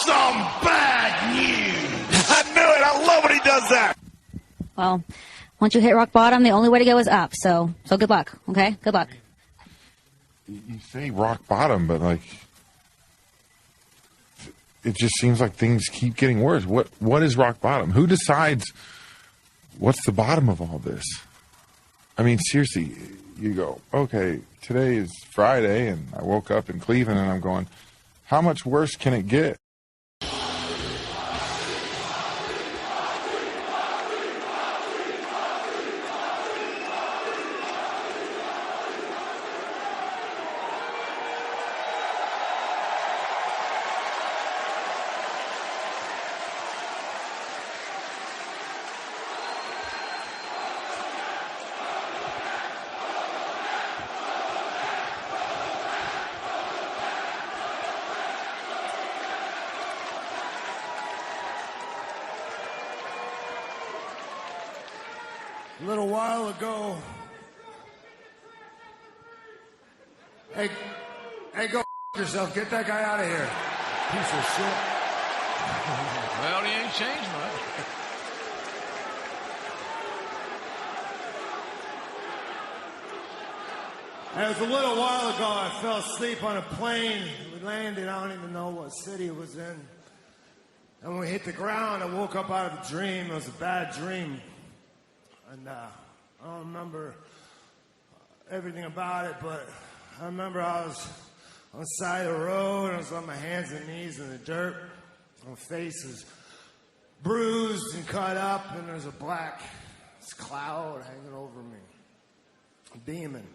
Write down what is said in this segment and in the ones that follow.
some bad news. I knew it. I love when he does that. Well, once you hit rock bottom, the only way to go is up. So good luck, okay? Good luck. You say rock bottom, but, like, it just seems like things keep getting worse. What is rock bottom? Who decides what's the bottom of all this? I mean, seriously, you go, okay, today is Friday, and I woke up in Cleveland, and I'm going, how much worse can it get? A little while ago. Hey, go yourself. Get that guy out of here. Piece of shit. Well, he ain't changed much. It was a little while ago. I fell asleep on a plane. We landed. I don't even know what city it was in. And when we hit the ground, I woke up out of a dream. It was a bad dream. And I don't remember everything about it, but I remember I was on the side of the road, and I was on my hands and knees in the dirt. My face was bruised and cut up, and there's a black cloud hanging over me. A demon.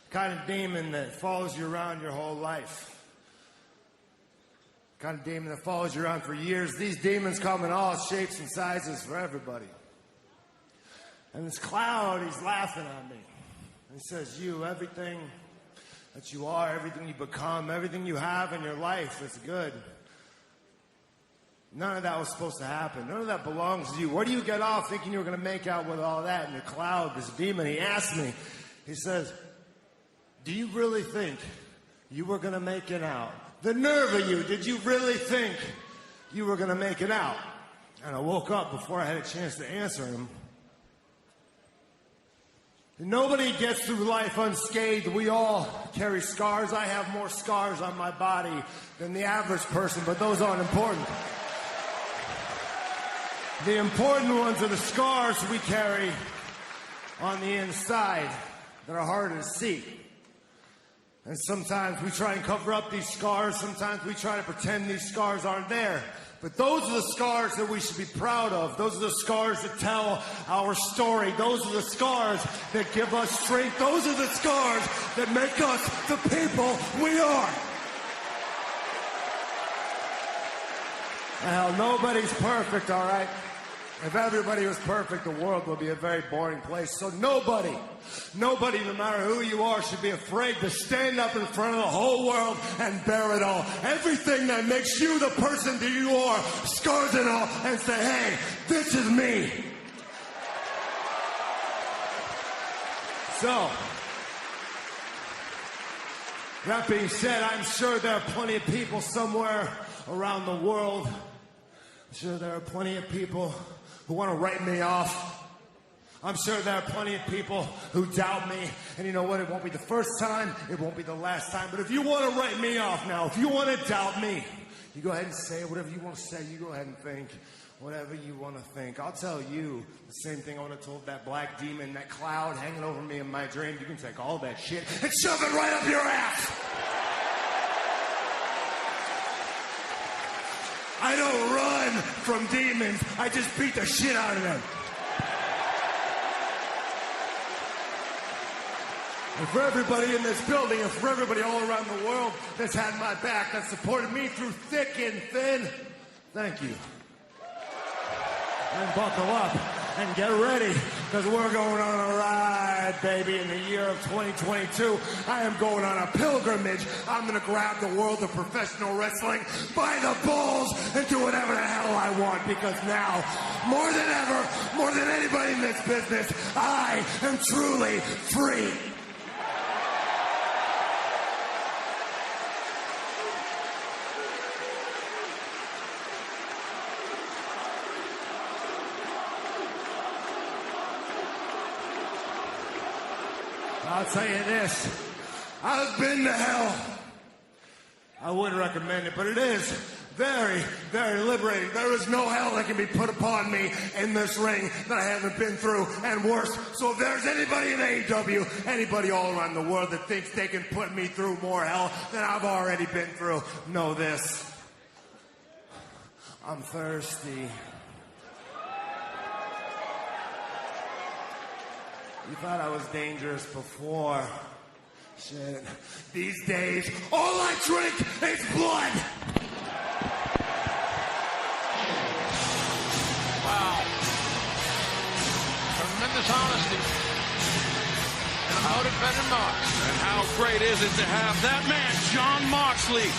The kind of demon that follows you around your whole life. The kind of demon that follows you around for years. These demons come in all shapes and sizes for everybody. And this cloud, he's laughing at me. He says, you, everything that you are, everything you become, everything you have in your life is good. None of that was supposed to happen. None of that belongs to you. Where do you get off thinking you were going to make out with all that in your cloud, this demon? He asked me, he says, do you really think you were going to make it out? The nerve of you, did you really think you were going to make it out? And I woke up before I had a chance to answer him. Nobody gets through life unscathed. We all carry scars. I have more scars on my body than the average person, but those aren't important. The important ones are the scars we carry on the inside that are harder to see. And sometimes we try and cover up these scars. Sometimes we try to pretend these scars aren't there. But those are the scars that we should be proud of. Those are the scars that tell our story. Those are the scars that give us strength. Those are the scars that make us the people we are. Hell, nobody's perfect, all right? If everybody was perfect, the world would be a very boring place. So nobody, no matter who you are, should be afraid to stand up in front of the whole world and bear it all. Everything that makes you the person that you are, scars and all, and say, hey, this is me. So, that being said, I'm sure there are plenty of people somewhere around the world. I'm sure there are plenty of people who want to write me off. I'm sure there are plenty of people who doubt me. And you know what? It won't be the first time. It won't be the last time. But if you want to write me off now, if you want to doubt me, you go ahead and say whatever you want to say. You go ahead and think whatever you want to think. I'll tell you the same thing I would have told that black demon, that cloud hanging over me in my dream. You can take all that shit and shove it right up your ass. I don't run from demons. I just beat the shit out of them. And for everybody in this building, and for everybody all around the world that's had my back, that supported me through thick and thin, thank you. And buckle up and get ready, because we're going on a ride, baby, in the year of 2022. I am going on a pilgrimage. I'm going to grab the world of professional wrestling by the balls and do whatever the hell I want, because now, more than ever, more than anybody in this business, I am truly free. I'll tell you this. I've been to hell. I would recommend it, but it is very, very liberating. There is no hell that can be put upon me in this ring that I haven't been through, and worse. So if there's anybody in AEW, anybody all around the world that thinks they can put me through more hell than I've already been through, know this. I'm thirsty. You thought I was dangerous before. Shit. These days, all I drink is blood! Wow. Tremendous honesty. And a motivated Mox. And how great is it to have that man, Jon Moxley,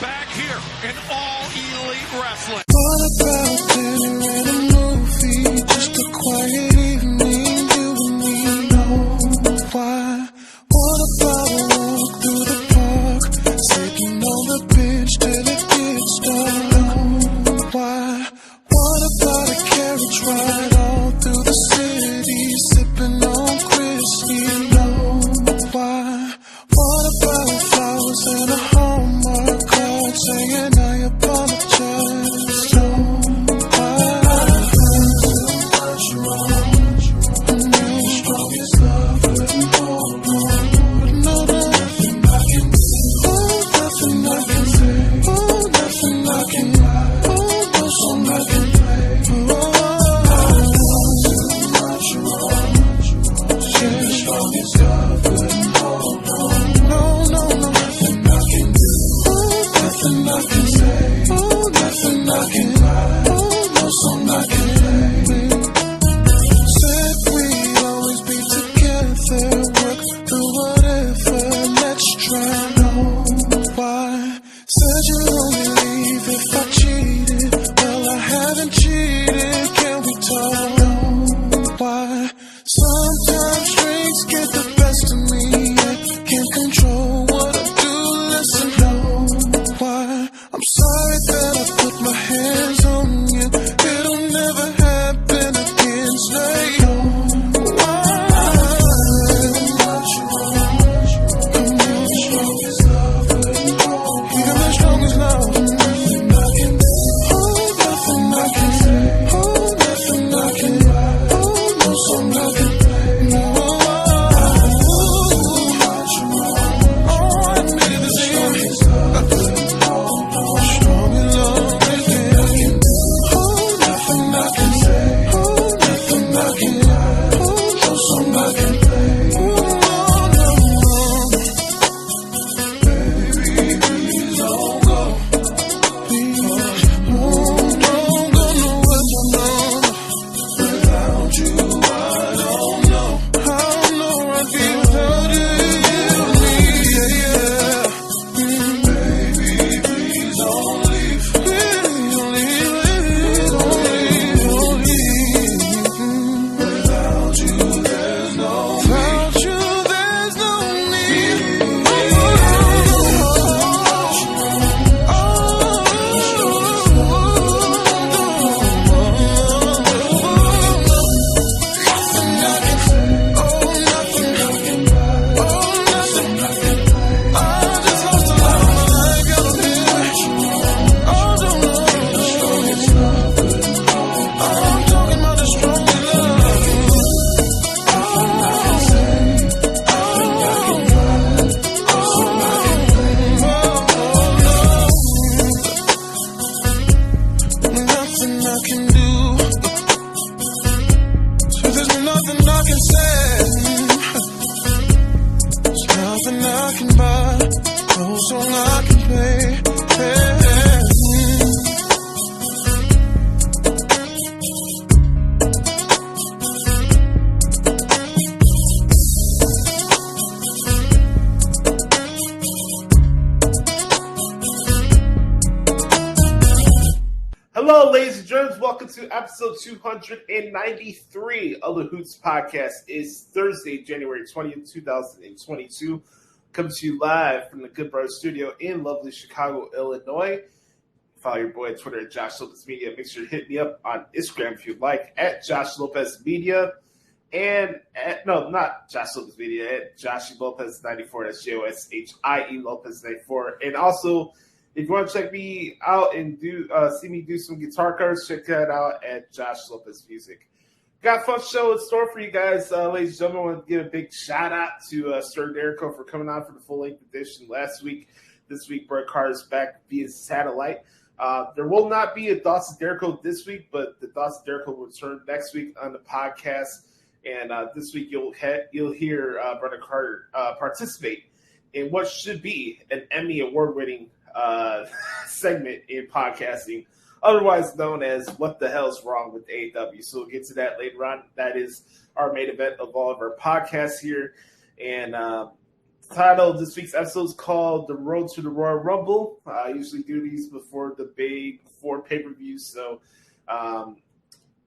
back here in All Elite Wrestling? What about dinner and a movie? Just a quiet evening, you and me know why. What about a walk through the park, sitting on the bench till it gets dark? Why? What about a carriage ride all through the city, sipping on whiskey? Why? What about flowers and a Hallmark card saying I apologize? Hello, ladies and gentlemen. Welcome to episode 293 of the Hoots Podcast. It's Thursday, January 20th, 2022. Coming to you live from the Good Brother Studio in lovely Chicago, Illinois. Follow your boy on Twitter at Josh Lopez Media. Make sure to hit me up on Instagram if you'd like, at Josh Lopez Media. And no, not Josh Lopez Media, at Joshie Lopez 94. That's JOSHIE Lopez 94. And also, if you want to check me out and see me do some guitar covers, check that out at Josh Lopez Music. Got a fun show in store for you guys, ladies and gentlemen. I want to give a big shout out to Sir Derico for coming on for the full length edition last week. This week, Bret Carter's back via satellite. There will not be a Thoughts of Derico this week, but the Thoughts of Derico will return next week on the podcast. And this week you'll hear Bret Carter participate in what should be an Emmy award-winning segment in podcasting, otherwise known as What the Hell's Wrong with AEW. So we'll get to that later on. That is our main event of all of our podcasts here. And the title of this week's episode is called The Road to the Royal Rumble. I usually do these before the big 4 pay-per-views, so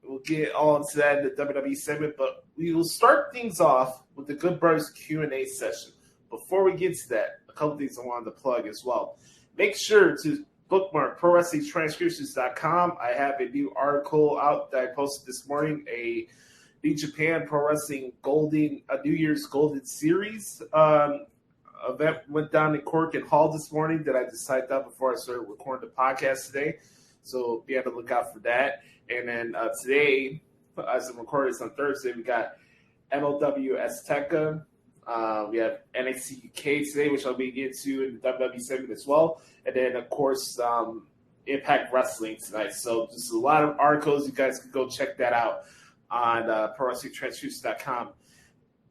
we'll get all into that in the WWE segment. But we will start things off with the Good Brothers Q&A session. Before we get to that, a couple things I wanted to plug as well. Make sure to bookmark ProWrestlingTranscriptions.com. I have a new article out that I posted this morning, a New Japan Pro Wrestling New Year's Golden Series event went down in Cork and Hall this morning that I decided out before I started recording the podcast today. So be on the lookout for that. And then today, as I'm recording this on Thursday, we got MLW Azteca. We have NXT UK today, which I'll be getting to in the WWE segment as well. And then, of course, Impact Wrestling tonight. So just a lot of articles. You guys can go check that out on ProWrestlingTranscriptions.com.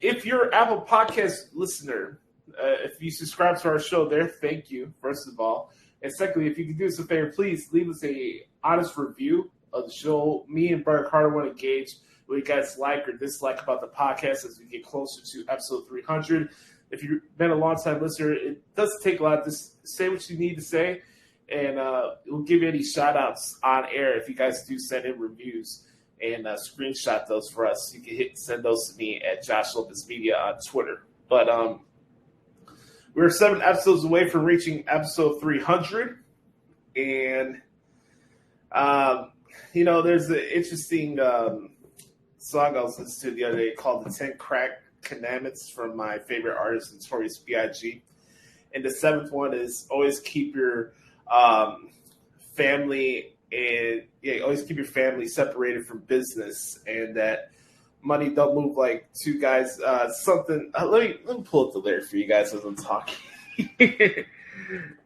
If you're an Apple Podcast listener, if you subscribe to our show there, thank you, first of all. And secondly, if you can do us a favor, please leave us a honest review of the show. Me and Bret Carter want to engage what you guys like or dislike about the podcast as we get closer to episode 300. If you've been a long-time listener, it doesn't take a lot. Just say what you need to say, and we'll give you any shout-outs on air if you guys do send in reviews and screenshot those for us. You can send those to me at Josh Lopez Media on Twitter. But we're 7 episodes away from reaching episode 300, and there's an interesting song I was listening to the other day called The 10 Crack Commandments from my favorite artist, Notorious B.I.G. And the 7th one is always keep your family separated from business, and that money don't move like two guys. Let me pull up the lyric for you guys as I'm talking.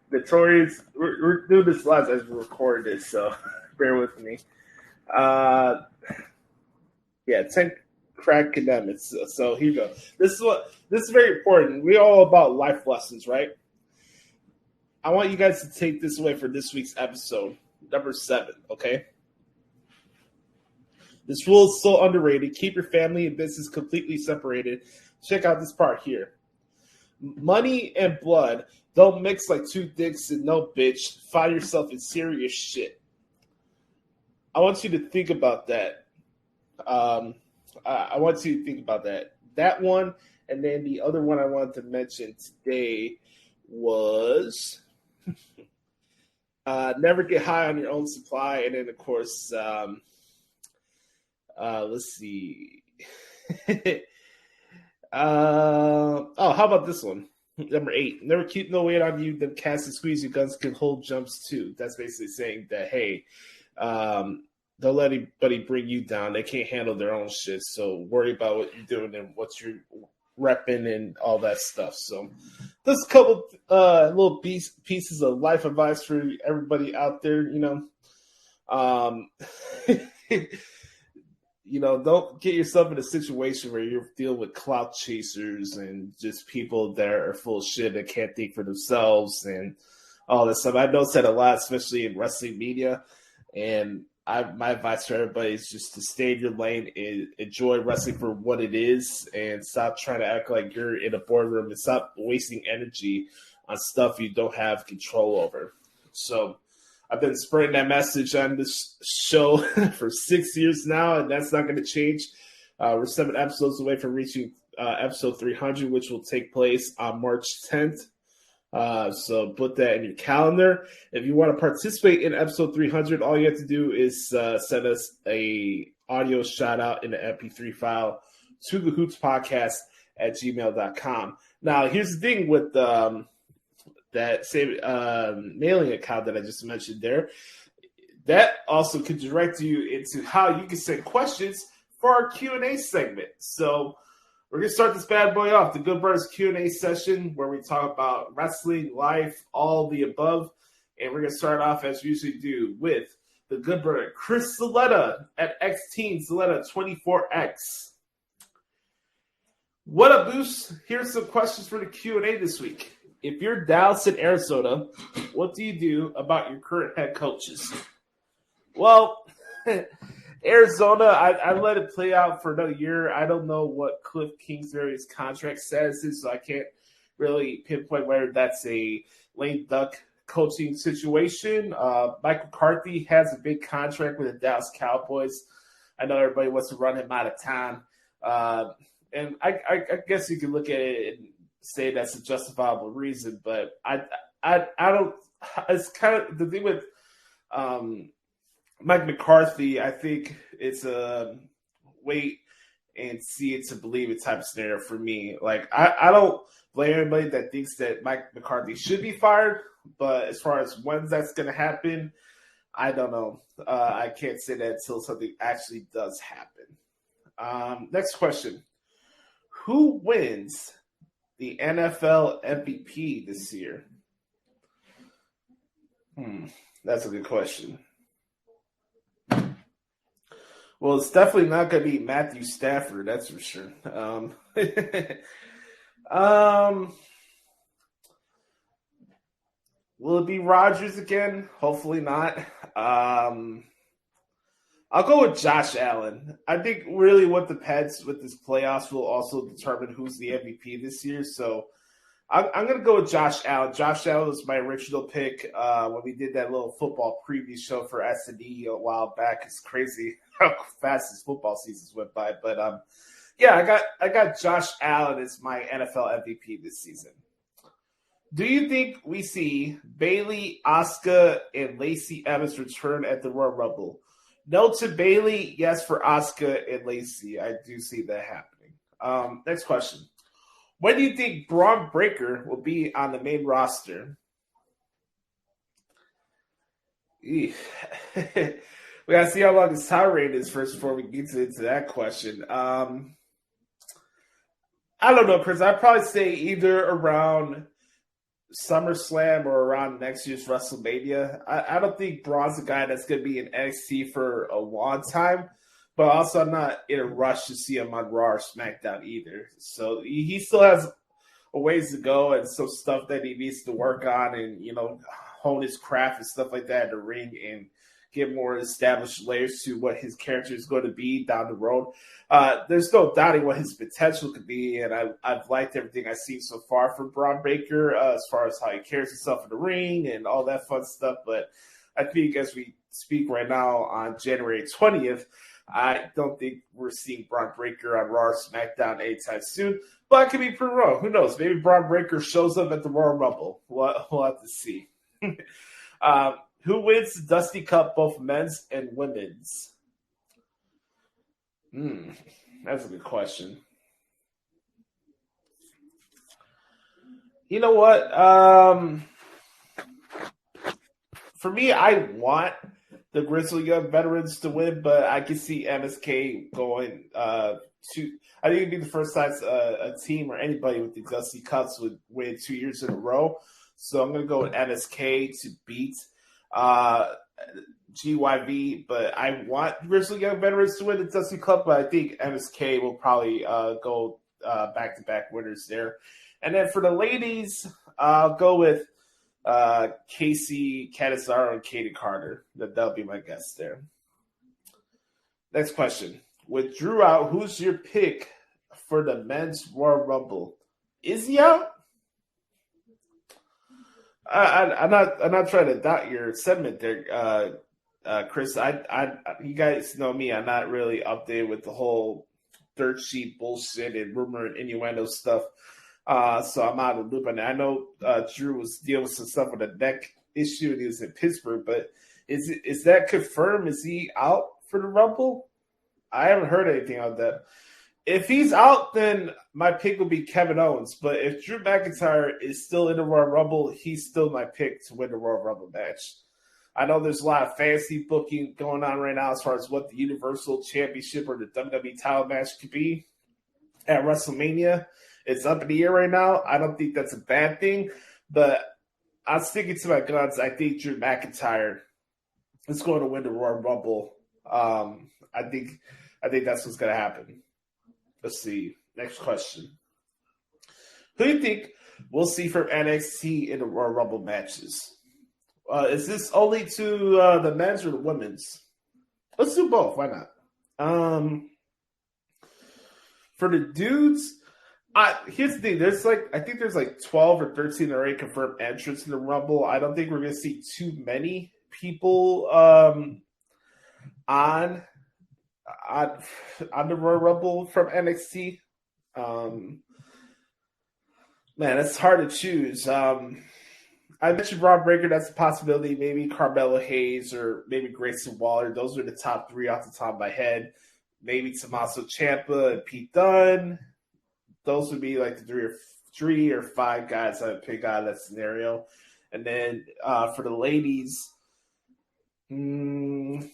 Notorious, we're doing this live as we record this, so bear with me. 10 crack commandments. So here you go. This is very important. We're all about life lessons, right? I want you guys to take this away for this week's episode, number 7, okay? This rule is so underrated. Keep your family and business completely separated. Check out this part here. Money and blood don't mix like 2 dicks and no bitch. Find yourself in serious shit. I want you to think about that. I want you to think about that. That one, and then the other one I wanted to mention today was never get high on your own supply. And then, of course, let's see. How about this one? Number 8. Never keep no weight on you. Them cast and squeeze your guns can hold jumps too. That's basically saying that, hey, don't let anybody bring you down. They can't handle their own shit. So worry about what you're doing and what you're repping and all that stuff. So there's a couple little pieces of life advice for everybody out there. Don't get yourself in a situation where you're dealing with clout chasers and just people that are full of shit and can't think for themselves and all that stuff. I noticed that a lot, especially in wrestling media. And my advice for everybody is just to stay in your lane and enjoy wrestling for what it is and stop trying to act like you're in a boardroom and stop wasting energy on stuff you don't have control over. So I've been spreading that message on this show for 6 years now, and that's not going to change. We're 7 episodes away from reaching episode 300, which will take place on March 10th. So put that in your calendar. If you want to participate in episode 300, all you have to do is send us a audio shout out in the MP3 file to TheHootsPodcast@gmail.com. Now, here's the thing with that same mailing account that I just mentioned there. That also could direct you into how you can send questions for our Q&A segment. So we're going to start this bad boy off, the Good Brothers Q&A session, where we talk about wrestling, life, all the above. And we're going to start off, as we usually do, with the good brother, Chris Saletta at XTeen Saletta 24X. What up, Boost? Here's some questions for the Q&A this week. If you're Dallas in Arizona, what do you do about your current head coaches? Well, Arizona, I let it play out for another year. I don't know what Cliff Kingsbury's contract status is, so I can't really pinpoint whether that's a lame duck coaching situation. Mike McCarthy has a big contract with the Dallas Cowboys. I know everybody wants to run him out of town. And I guess you can look at it and say that's a justifiable reason, but I don't. It's kind of the thing with Mike McCarthy. I think it's a wait and see it to believe it type of scenario for me. Like I don't blame anybody that thinks that Mike McCarthy should be fired, but as far as when that's going to happen, I don't know. I can't say that until something actually does happen. Next question. Who wins the NFL MVP this year? That's a good question. Well, it's definitely not going to be Matthew Stafford, that's for sure. Will it be Rodgers again? Hopefully not. I'll go with Josh Allen. I think really what depends with this playoffs will also determine who's the MVP this year. So I'm going to go with Josh Allen. Josh Allen was my original pick when we did that little football preview show for S&E a while back. It's crazy how fast this football seasons went by. But, yeah, I got Josh Allen as my NFL MVP this season. Do you think we see Bayley, Asuka, and Lacey Evans return at the Royal Rumble? No to Bayley, yes for Asuka and Lacey. I do see that happening. Next question. When do you think Braun Breaker will be on the main roster? We got to see how long his time reign is first before we get into that question. I don't know, Chris. I'd probably say either around SummerSlam or around next year's WrestleMania. I don't think Braun's a guy that's going to be in NXT for a long time, but also I'm not in a rush to see him on Raw or SmackDown either. So he still has a ways to go and some stuff that he needs to work on and, hone his craft and stuff like that in the ring and get more established layers to what his character is going to be down the road. There's no doubting what his potential could be, and I've liked everything I've seen so far from Braun Breaker as far as how he carries himself in the ring and all that fun stuff. But I think as we speak right now on January 20th, I don't think we're seeing Braun Breaker on Raw or SmackDown anytime soon. But I could be pretty wrong. Who knows? Maybe Braun Breaker shows up at the Royal Rumble. We'll have to see. Who wins the Dusty Cup, both men's and women's? That's a good question. You know what? For me, I want the Grizzly Young veterans to win, but I can see MSK going to. I think it'd be the first time a team or anybody with the Dusty Cups would win 2 years in a row. So I'm going to go with MSK to beat GYV, but I want Grizzly Young veterans to win the Dusty Cup, but I think MSK will probably go back-to-back winners there. And then for the ladies, I'll go with Casey Catanzaro and Katie Carter. That'll be my guess there. Next question. With Drew out, who's your pick for the men's Royal Rumble? Is he out? I'm not trying to doubt your sentiment there, Chris. You guys know me. I'm not really updated with the whole dirt sheet bullshit and rumor and innuendo stuff. So I'm out of the loop on that. I know Drew was dealing with some stuff with a neck issue and he was in Pittsburgh, but is that confirmed? Is he out for the Rumble? I haven't heard anything on that. If he's out, then my pick will be Kevin Owens. But if Drew McIntyre is still in the Royal Rumble, he's still my pick to win the Royal Rumble match. I know there's a lot of fantasy booking going on right now as far as what the Universal Championship or the WWE title match could be at WrestleMania. It's up in the air right now. I don't think that's a bad thing, but I'm sticking to my guns. I think Drew McIntyre is going to win the Royal Rumble. I think that's what's going to happen. Let's see. Next question. Who do you think we'll see from NXT in the Royal Rumble matches? Is this only to the men's or the women's? Let's do both. Why not? For the dudes, here's the thing. I think there's 12 or 13 already confirmed entrants in the Rumble. I don't think we're going to see too many people on the Royal Rumble from NXT. Man, it's hard to choose. I mentioned Braun Breaker. That's a possibility. Maybe Carmelo Hayes or maybe Grayson Waller. Those are the top three off the top of my head. Maybe Tommaso Ciampa and Pete Dunne. Those would be the three or five guys I would pick out of that scenario. And then for the ladies, Kaylee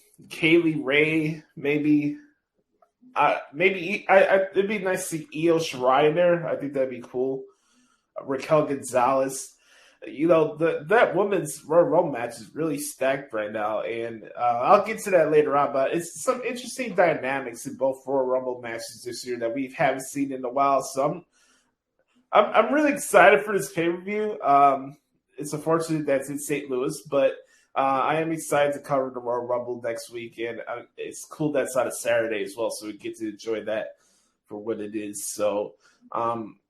Ray, maybe. It'd be nice to see Io Shirai in there. I think that'd be cool. Raquel Gonzalez. That women's Royal Rumble match is really stacked right now, and I'll get to that later on. But it's some interesting dynamics in both Royal Rumble matches this year that we haven't seen in a while. So I'm really excited for this pay-per-view. It's unfortunate that it's in St. Louis, but I am excited to cover the Royal Rumble next week, and it's cool that it's on a Saturday as well, so we get to enjoy that for what it is. So,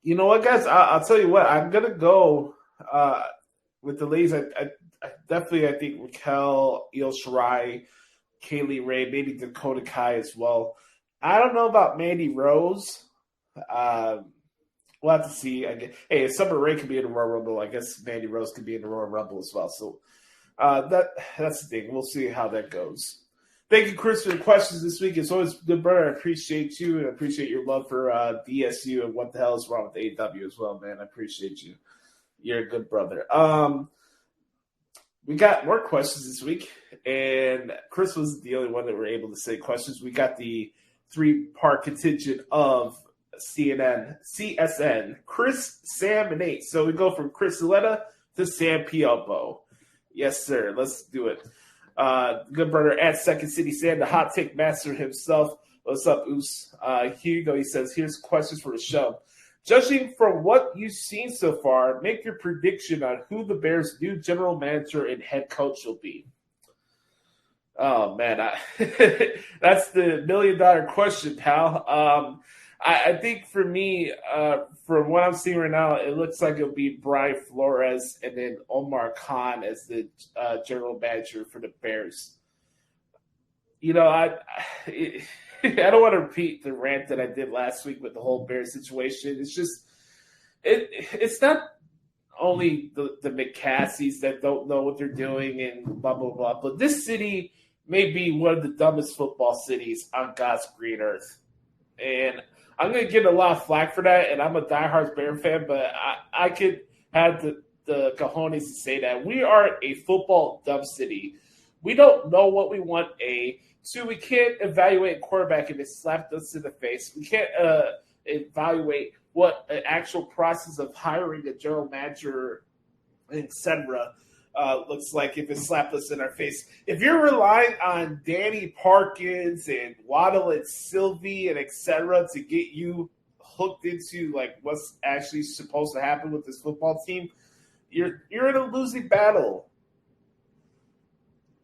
you know what, guys? I'll tell you what. I'm gonna go. With the ladies, I definitely think Raquel, Io Shirai, Kaylee Ray, maybe Dakota Kai as well. I don't know about Mandy Rose. We'll have to see. Hey, if Summer Rae could be in the Royal Rumble, I guess Mandy Rose could be in the Royal Rumble as well. So that's the thing. We'll see how that goes. Thank you, Chris, for the questions this week. It's always good, brother. I appreciate you, and I appreciate your love for DSU and what the hell is wrong with AEW as well, man. I appreciate you. You're a good brother. We got more questions this week, and Chris was the only one that were able to say questions. We got the 3-part contingent of CSN, Chris, Sam, and Nate. So we go from Chris Aletta to Sam Pielbo. Yes, sir. Let's do it. Good brother at Second City Sam, the hot take master himself. What's up, Oos? Here you go. He says, here's questions for the show. Judging from what you've seen so far, make your prediction on who the Bears' new general manager and head coach will be. Oh, man. That's the million-dollar question, pal. I think for me, from what I'm seeing right now, it looks like it'll be Brian Flores and then Omar Khan as the general manager for the Bears. I don't want to repeat the rant that I did last week with the whole Bears situation. It's just, it's not only the McCassies that don't know what they're doing and blah, blah, blah, but this city may be one of the dumbest football cities on God's green earth. And I'm going to get a lot of flack for that, and I'm a diehard Bear fan, but I could have the cojones to say that. We are a football dumb city. We don't know what we want, So we can't evaluate a quarterback if it slapped us in the face. We can't evaluate what an actual process of hiring a general manager, etc., looks like if it slapped us in our face. If you're relying on Danny Parkins and Waddle and Sylvie and etc. to get you hooked into what's actually supposed to happen with this football team, you're in a losing battle.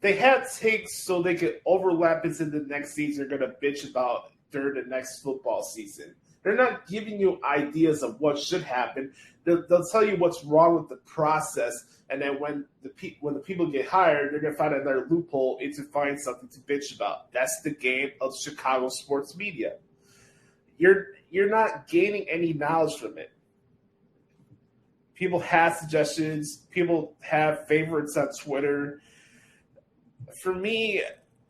They have takes so they could overlap into the next season they're going to bitch about during the next football season. They're not giving you ideas of what should happen. They'll tell you what's wrong with the process, and then when the people get hired, they're going to find another loophole and to find something to bitch about. That's the game of Chicago sports media. You're not gaining any knowledge from it. People have suggestions. People have favorites on Twitter. For me,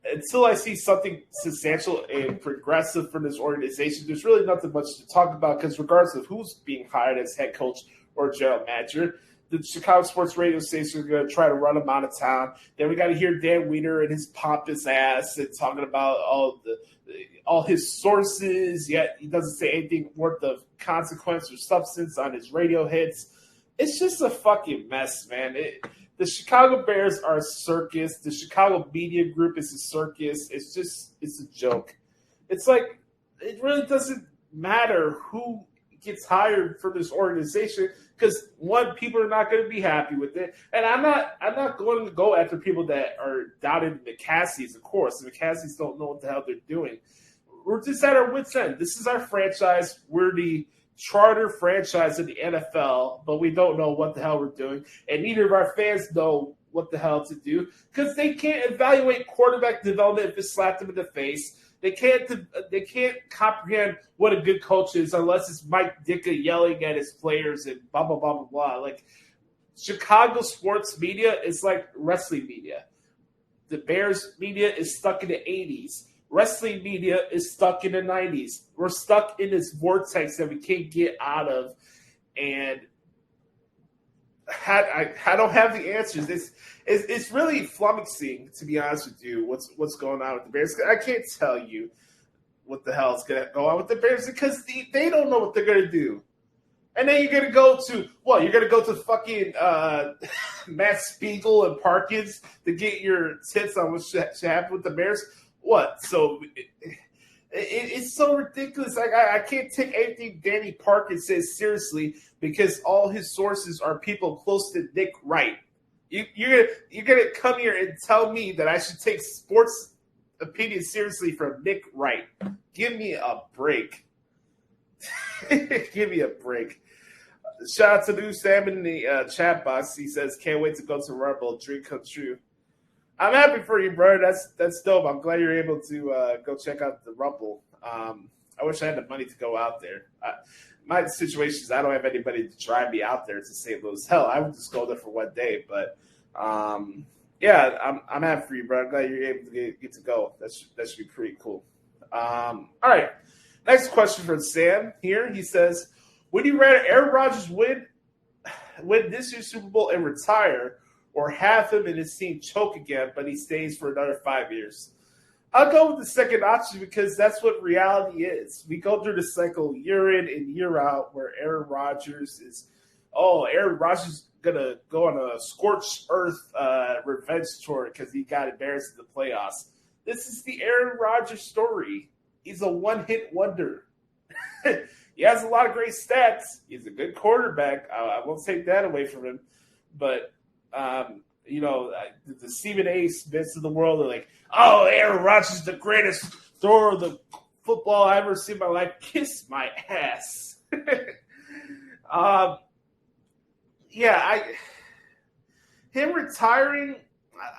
until I see something substantial and progressive from this organization, there's really nothing much to talk about because regardless of who's being hired as head coach or general manager, the Chicago sports radio station are going to try to run him out of town. Then we got to hear Dan Weiner and his pompous ass and talking about all his sources, yet he doesn't say anything worth of consequence or substance on his radio hits. It's just a fucking mess, man. The Chicago Bears are a circus. The Chicago media group is a circus. It's a joke. It's like, it really doesn't matter who gets hired for this organization because, one, people are not going to be happy with it. And I'm not going to go after people that are doubting the Cassies, of course. The Cassies don't know what the hell they're doing. We're just at our wits' end. This is our franchise. We're the charter franchise of the NFL, but we don't know what the hell we're doing. And neither of our fans know what the hell to do because they can't evaluate quarterback development if it slapped them in the face. They can't comprehend what a good coach is unless it's Mike Ditka yelling at his players and blah, blah, blah, blah, blah. Like, Chicago sports media is like wrestling media. The Bears media is stuck in the 80s. Wrestling media is stuck in the 90s. We're stuck in this vortex that we can't get out of. And I don't have the answers. It's really flummoxing, to be honest with you, what's going on with the Bears. I can't tell you what the hell is going to go on with the Bears because they don't know what they're going to do. And then you're going to go to fucking Matt Spiegel and Parkins to get your tips on what should happen with the Bears. What? So it's so ridiculous. Like I can't take anything Danny Parkins says seriously because all his sources are people close to Nick Wright. You're gonna come here and tell me that I should take sports opinion seriously from Nick Wright? Give me a break. Give me a break. Shout out to Lou Salmon in the chat box. He says, "Can't wait to go to Rumble. Dream come true." I'm happy for you, bro. That's dope. I'm glad you're able to go check out the Rumble. I wish I had the money to go out there. My situation is I don't have anybody to drive me out there to St. Louis. Hell, I would just go there for one day. But yeah, I'm happy for you, bro. I'm glad you're able to get to go. That should be pretty cool. All right. Next question from Sam here. He says, would you rather Aaron Rodgers win this year's Super Bowl and retire, or have him and his team choke again, but he stays for another 5 years? I'll go with the second option because that's what reality is. We go through the cycle year in and year out where Aaron Rodgers is going to go on a scorched earth revenge tour because he got embarrassed in the playoffs. This is the Aaron Rodgers story. He's a one-hit wonder. He has a lot of great stats. He's a good quarterback. I won't take that away from him. But the Stephen A. Smiths of the world are like, oh, Aaron Rodgers is the greatest thrower of the football I've ever seen in my life. Kiss my ass. Him retiring,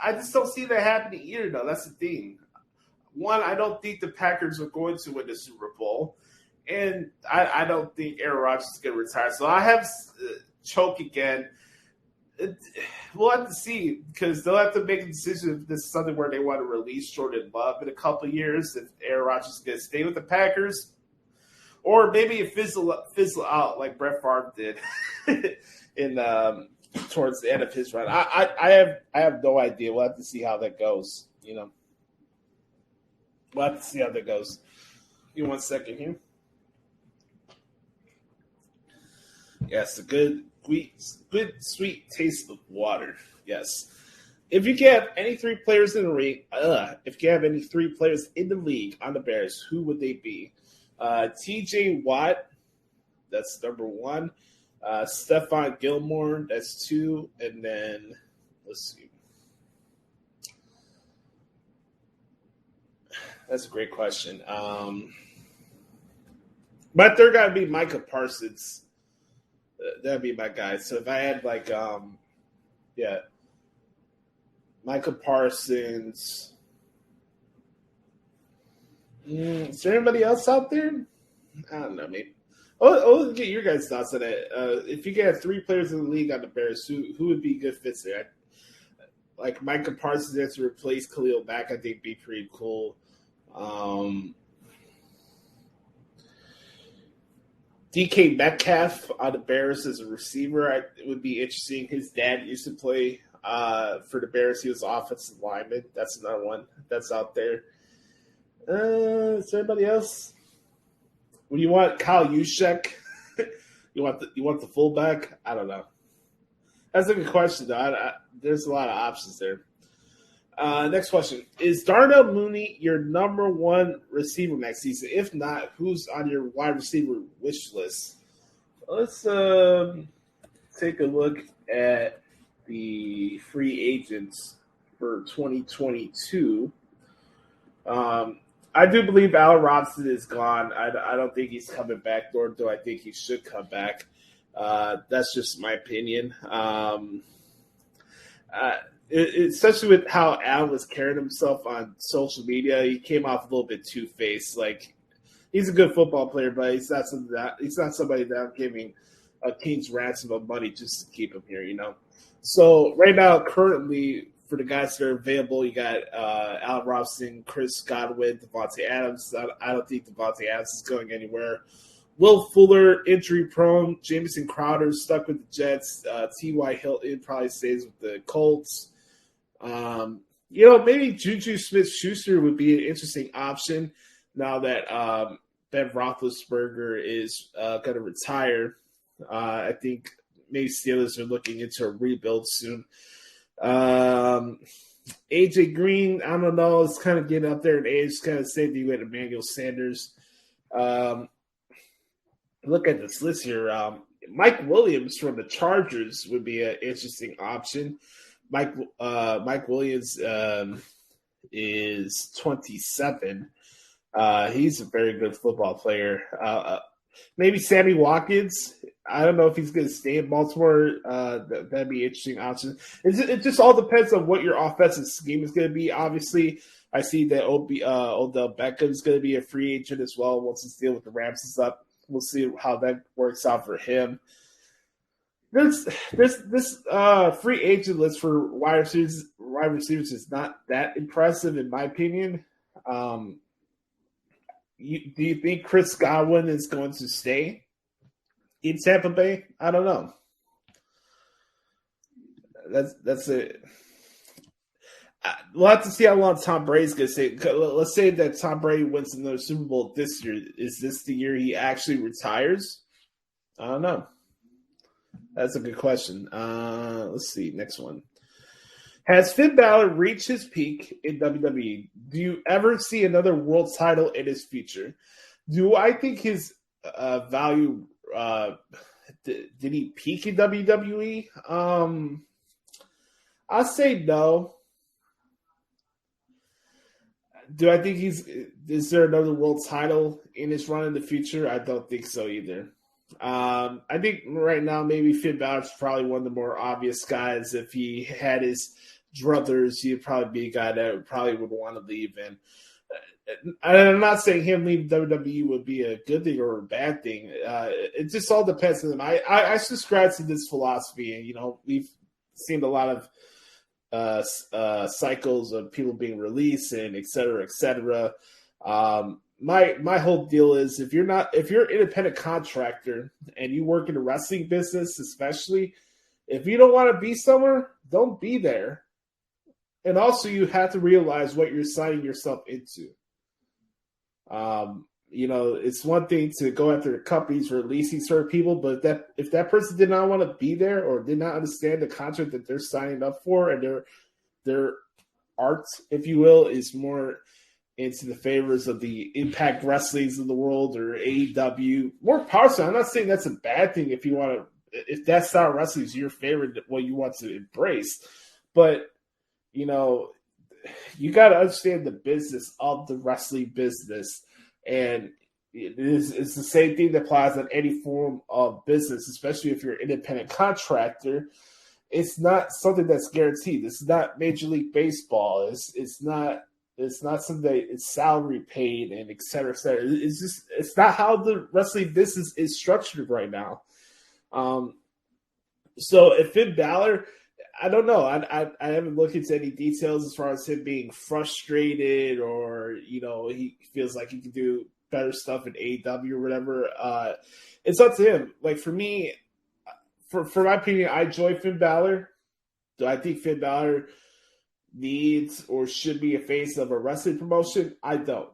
I just don't see that happening either, though. That's the thing. One, I don't think the Packers are going to win the Super Bowl. And I don't think Aaron Rodgers is going to retire. So I have choke again. We'll have to see because they'll have to make a decision if this is something where they want to release Jordan Love in a couple of years, if Aaron Rodgers is going to stay with the Packers, or maybe it fizzle out like Brett Favre did towards the end of his run. I have no idea. We'll have to see how that goes. We'll have to see how that goes. Give me 1 second here. Yes, a good, sweet taste of water. Yes. If you can have any three players in the league, on the Bears, who would they be? TJ Watt, that's number one. Stephon Gilmore, that's two. And then, let's see. That's a great question. My third guy would be Micah Parsons. That'd be my guy. So if I had Micah Parsons. Is there anybody else out there? I don't know, maybe. Oh, get your guys' thoughts on it. If you could have three players in the league on the Bears, who would be good fits there? like Micah Parsons there to replace Khalil Mack, I think would be pretty cool. DK Metcalf on the Bears as a receiver, it would be interesting. His dad used to play for the Bears. He was offensive lineman. That's another one that's out there. Is there anybody else? When you want Kyle Juszczyk, you want the fullback? I don't know. That's a good question, though. There's a lot of options there. Next question. Is Darnell Mooney your number one receiver next season? If not, who's on your wide receiver wish list? Let's take a look at the free agents for 2022. I do believe Allen Robinson is gone. I don't think he's coming back, nor do I think he should come back. That's just my opinion. Especially with how Allen was carrying himself on social media, he came off a little bit two-faced. Like, he's a good football player, but he's not somebody that I'm giving a king's ransom of money just to keep him here, you know. So right now, currently, for the guys that are available, you got Allen Robinson, Chris Godwin, Devontae Adams. I don't think Devontae Adams is going anywhere. Will Fuller, injury prone. Jamison Crowder stuck with the Jets. T.Y. Hilton probably stays with the Colts. Maybe Juju Smith-Schuster would be an interesting option now that Ben Roethlisberger is going to retire. I think maybe Steelers are looking into a rebuild soon. AJ Green, I don't know. It's kind of getting up there in age. It's kind of the same thing with Emmanuel Sanders. Look at this list here. Mike Williams from the Chargers would be an interesting option. Mike Williams is 27. He's a very good football player. Maybe Sammy Watkins. I don't know if he's going to stay in Baltimore. That'd be an interesting option. It just all depends on what your offensive scheme is going to be. Obviously, I see that Odell Beckham is going to be a free agent as well once his deal with the Rams is up. We'll see how that works out for him. This free agent list for wide receivers is not that impressive in my opinion. Do you think Chris Godwin is going to stay in Tampa Bay? I don't know. That's it. We'll have to see how long Tom Brady's going to stay. Let's say that Tom Brady wins another Super Bowl this year. Is this the year he actually retires? I don't know. That's a good question. Let's see. Next one. Has Finn Balor reached his peak in WWE? Do you ever see another world title in his future? Do I think his value did he peak in WWE? I'll say no. Do I think is there another world title in his run in the future? I don't think so either. I think right now maybe Finn Balor's probably one of the more obvious guys. If he had his druthers, he'd probably be a guy that probably would want to leave. And I'm not saying him leaving WWE would be a good thing or a bad thing. It just all depends on him. I subscribe to this philosophy, and we've seen a lot of cycles of people being released and et cetera, et cetera. My whole deal is if you're an independent contractor and you work in the wrestling business, especially if you don't want to be somewhere, don't be there. And also you have to realize what you're signing yourself into. It's one thing to go after the companies releasing certain people, but if that person did not want to be there or did not understand the contract that they're signing up for, and their art, if you will, is more into the favors of the Impact Wrestlings of the world or AEW, more power to. I'm not saying that's a bad thing if that style of wrestling is your favorite, what you want to embrace, but you got to understand the business of the wrestling business. And it's the same thing that applies on any form of business, especially if you're an independent contractor. It's not something that's guaranteed. It's not Major League Baseball. It's not something that is salary paid and et cetera, et cetera. It's not how the wrestling business is structured right now. So if Finn Balor, I don't know. I haven't looked into any details as far as him being frustrated or, he feels like he can do better stuff in AEW or whatever. It's up to him. Like, for me, for my opinion, I enjoy Finn Balor. Do I think Finn Balor needs or should be a face of a wrestling promotion? I don't.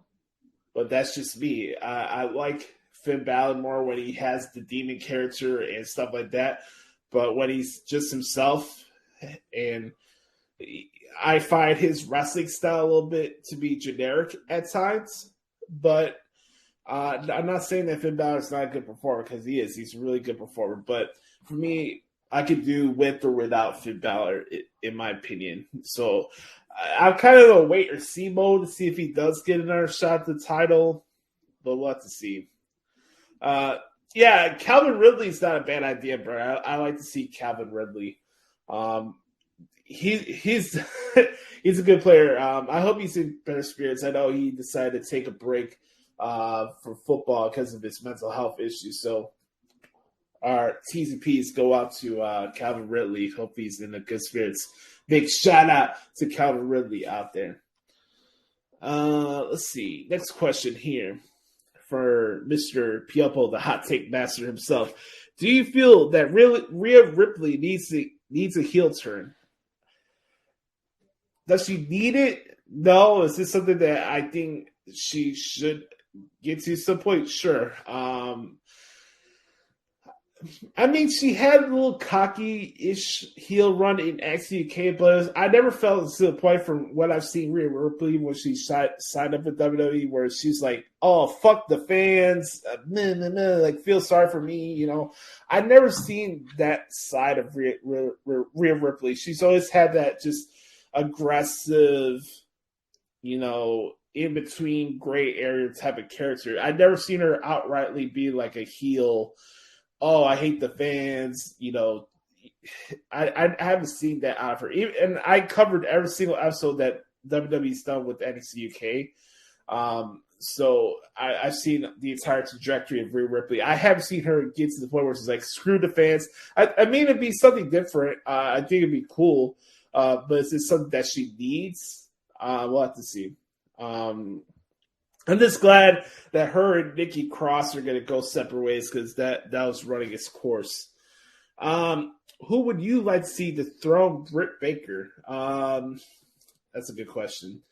But that's just me. I like Finn Balor more when he has the demon character and stuff like that. But when he's just himself, and I find his wrestling style a little bit to be generic at times. But I'm not saying that Finn Balor is not a good performer, because he is. He's a really good performer. But for me, I could do with or without Finn Balor, in my opinion. So I'm kind of in a wait or see mode to see if he does get another shot at the title. But we'll have to see. Yeah, Calvin Ridley's not a bad idea, bro. I like to see Calvin Ridley. He's he's a good player. I hope he's in better spirits. I know he decided to take a break from football because of his mental health issues. So our T's and P's go out to Calvin Ridley. Hope he's in a good spirits. Big shout out to Calvin Ridley out there. Let's see. Next question here for Mr. Piopo, the hot take master himself. Do you feel that Rhea Ripley needs a heel turn? Does she need it? No. Is this something that I think she should get to some point? Sure. I mean, she had a little cocky-ish heel run in NXT UK, but I never felt to the point from what I've seen Rhea Ripley when she signed up with WWE, where she's like, "Oh, fuck the fans, like feel sorry for me," I never seen that side of Rhea Ripley. She's always had that just aggressive, in between gray area type of character. I've never seen her outrightly be like a heel. Oh, I hate the fans. I haven't seen that out of her. And I covered every single episode that WWE's done with NXT UK. So I've seen the entire trajectory of Rhea Ripley. I haven't seen her get to the point where she's like, screw the fans. I mean, it'd be something different. I think it'd be cool. But is this something that she needs? We'll have to see. I'm just glad that her and Nikki Cross are going to go separate ways, because that was running its course. Who would you like to see dethrone Britt Baker? That's a good question.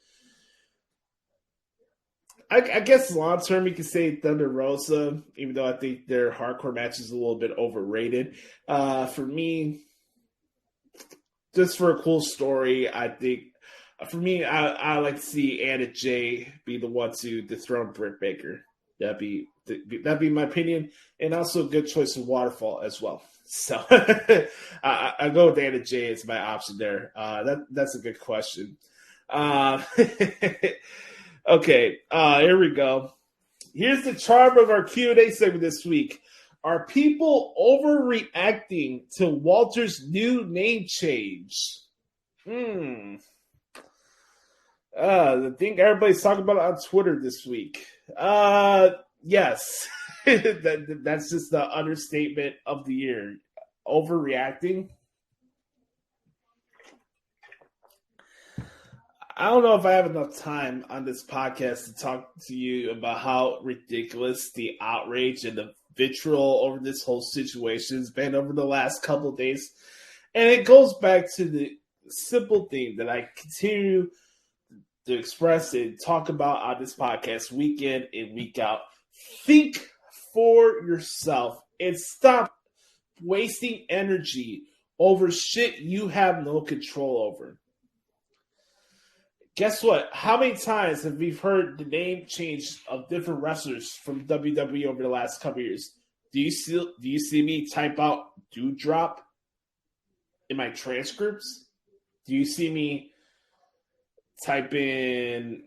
I guess long term you could say Thunder Rosa, even though I think their hardcore match is a little bit overrated. For me, just for a cool story, I think. For me, I like to see Anna Jay be the one to dethrone Britt Baker. That'd be my opinion, and also a good choice of Waterfall as well. So I go with Anna Jay as my option there. That's a good question. Okay, here we go. Here's the charm of our Q&A segment this week. Are people overreacting to Walter's new name change? The thing everybody's talking about on Twitter this week. Yes. That's just the understatement of the year. Overreacting. I don't know if I have enough time on this podcast to talk to you about how ridiculous the outrage and the vitriol over this whole situation has been over the last couple of days. And it goes back to the simple thing that I continue to express and talk about on this podcast week in and week out. Think for yourself and stop wasting energy over shit you have no control over. Guess what? How many times have we heard the name change of different wrestlers from WWE over the last couple of years? Do you see me type out Dewdrop in my transcripts? Do you see me type in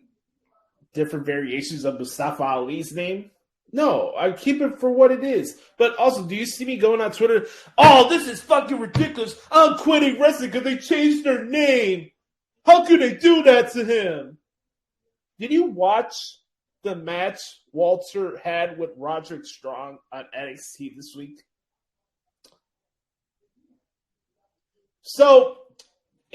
different variations of Mustafa Ali's name? No, I keep it for what it is. But also, do you see me going on Twitter? Oh, this is fucking ridiculous. I'm quitting wrestling because they changed their name. How could they do that to him? Did you watch the match Walter had with Roderick Strong on NXT this week? So,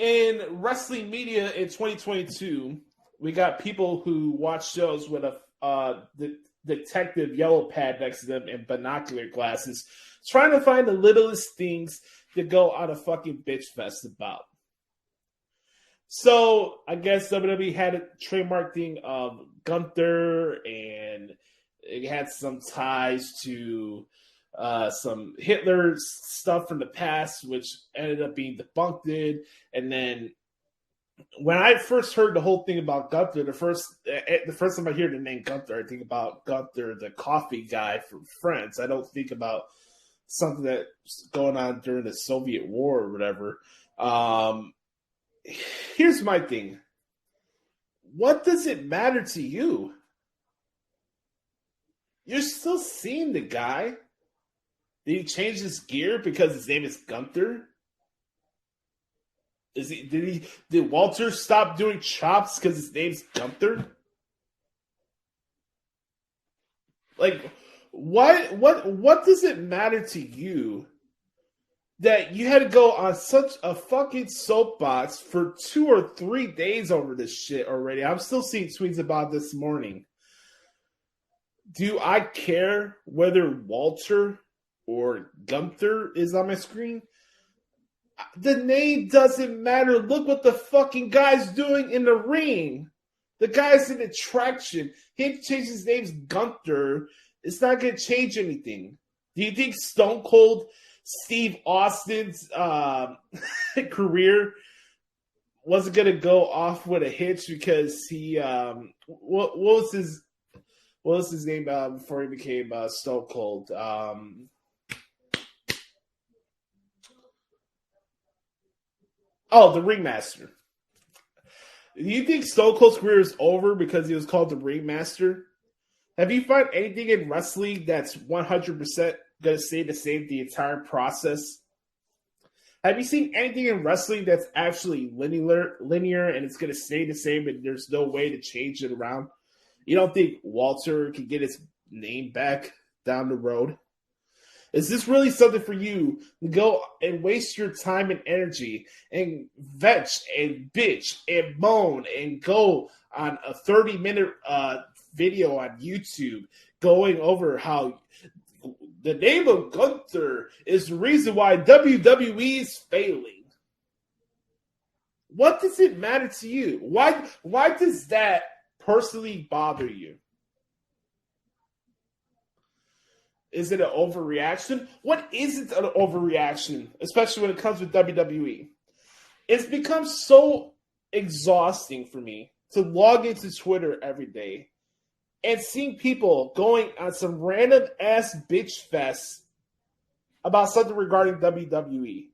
in wrestling media in 2022, we got people who watch shows with the detective yellow pad next to them and binocular glasses, trying to find the littlest things to go on a fucking bitch fest about. So I guess WWE had a trademark thing of Gunther, and it had some ties to some Hitler stuff from the past, which ended up being debunked. And then when I first heard the whole thing about Gunther, the first time I hear the name Gunther, I think about Gunther, the coffee guy from France. I don't think about something that's going on during the Soviet War or whatever. Here's my thing. What does it matter to you? You're still seeing the guy. Did he change his gear because his name is Gunther? Did Walter stop doing chops because his name's Gunther? Like, what does it matter to you that you had to go on such a fucking soapbox for 2 or 3 days over this shit already? I'm still seeing tweets about this morning. Do I care whether Walter or Gunther is on my screen? The name doesn't matter. Look what the fucking guy's doing in the ring. The guy's an attraction. He changed his name's Gunther. It's not going to change anything. Do you think Stone Cold Steve Austin's career wasn't going to go off with a hitch because he what was his name before he became Stone Cold? The Ringmaster. Do you think Stone Cold's career is over because he was called the Ringmaster? Have you found anything in wrestling that's 100% going to stay the same the entire process? Have you seen anything in wrestling that's actually linear and it's going to stay the same and there's no way to change it around? You don't think Walter can get his name back down the road? Is this really something for you to go and waste your time and energy and veg and bitch and moan and go on a 30-minute video on YouTube going over how the name of Gunther is the reason why WWE is failing? What does it matter to you? Why does that personally bother you? Is it an overreaction? What isn't an overreaction, especially when it comes with WWE? It's become so exhausting for me to log into Twitter every day and seeing people going on some random ass bitch fest about something regarding WWE.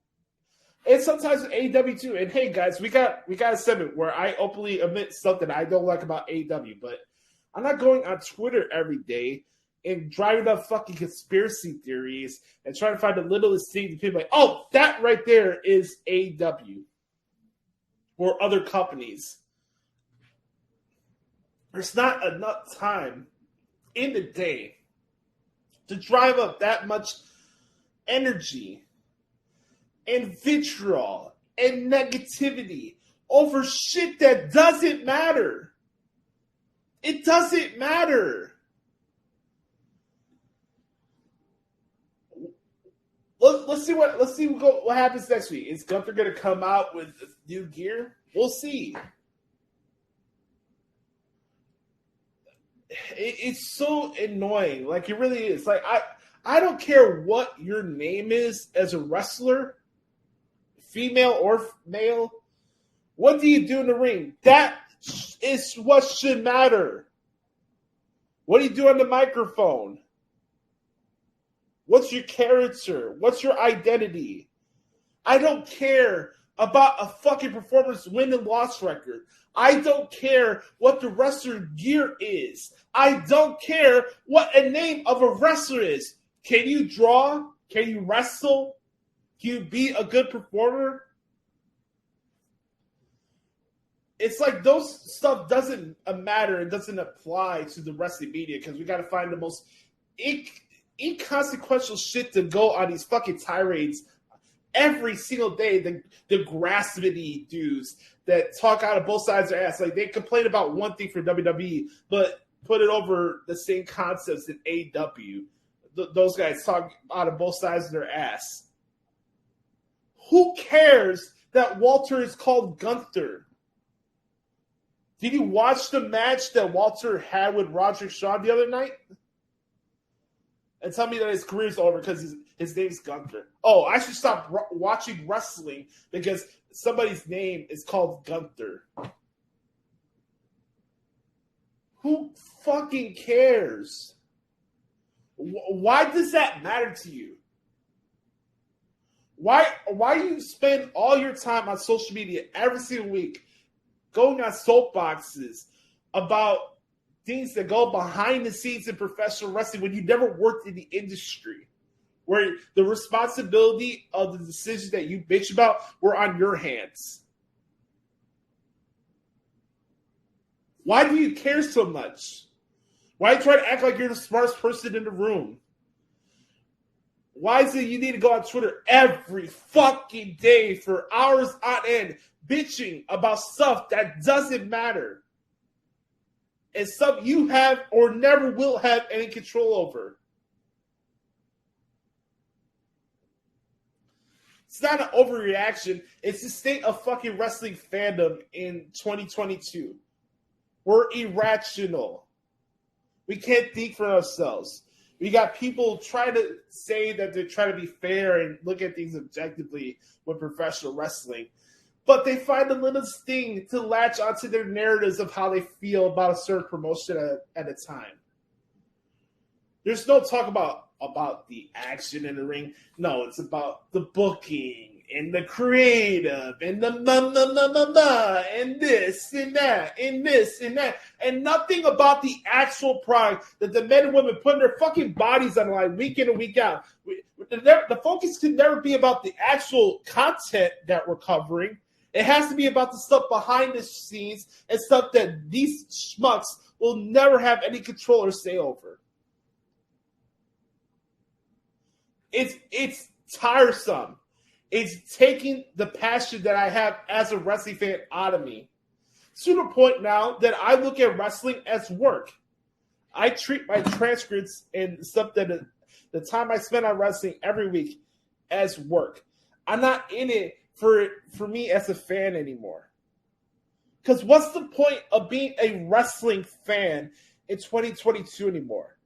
And sometimes with AEW too. And hey guys, we got a segment where I openly admit something I don't like about AEW, but I'm not going on Twitter every day and driving up fucking conspiracy theories and trying to find the littlest thing to people like, oh, that right there is AEW or other companies. There's not enough time in the day to drive up that much energy and vitriol and negativity over shit that doesn't matter. It doesn't matter. Let's see what happens next week. Is Gunther going to come out with new gear? We'll see. It's so annoying. Like, it really is. Like, I don't care what your name is as a wrestler, female or male. What do you do in the ring? That is what should matter. What do you do on the microphone? What's your character? What's your identity? I don't care about a fucking performance win and loss record. I don't care what the wrestler gear is. I don't care what a name of a wrestler is. Can you draw? Can you wrestle? Can you be a good performer? It's like those stuff doesn't matter. It doesn't apply to the wrestling media because we got to find the most inconsequential shit to go on these fucking tirades every single day, the grassroots dudes that talk out of both sides of their ass. Like, they complain about one thing for WWE, but put it over the same concepts in AEW. Those guys talk out of both sides of their ass. Who cares that Walter is called Gunther? Did you watch the match that Walter had with Roderick Strong the other night? And tell me that his career's over because his name's Gunther. Oh, I should stop watching wrestling because somebody's name is called Gunther. Who fucking cares? Why does that matter to you? Why do you spend all your time on social media every single week going on soapboxes about things that go behind the scenes in professional wrestling when you never worked in the industry, where the responsibility of the decisions that you bitch about were on your hands? Why do you care so much? Why try to act like you're the smartest person in the room? Why is it you need to go on Twitter every fucking day for hours on end bitching about stuff that doesn't matter? And stuff you have or never will have any control over. It's not an overreaction. It's the state of fucking wrestling fandom in 2022. We're irrational. We can't think for ourselves. We got people trying to say that they're trying to be fair and look at things objectively with professional wrestling. But they find a little thing to latch onto their narratives of how they feel about a certain promotion at a time. There's no talk about the action in the ring. No, it's about the booking and the creative and the and this and that and this and that. And nothing about the actual product that the men and women putting their fucking bodies on the line week in and week out. The focus can never be about the actual content that we're covering. It has to be about the stuff behind the scenes and stuff that these schmucks will never have any control or say over. It's tiresome. It's taking the passion that I have as a wrestling fan out of me. To the point now that I look at wrestling as work. I treat my transcripts and stuff that the time I spend on wrestling every week as work. I'm not in it for me as a fan anymore. Because what's the point of being a wrestling fan in 2022 anymore?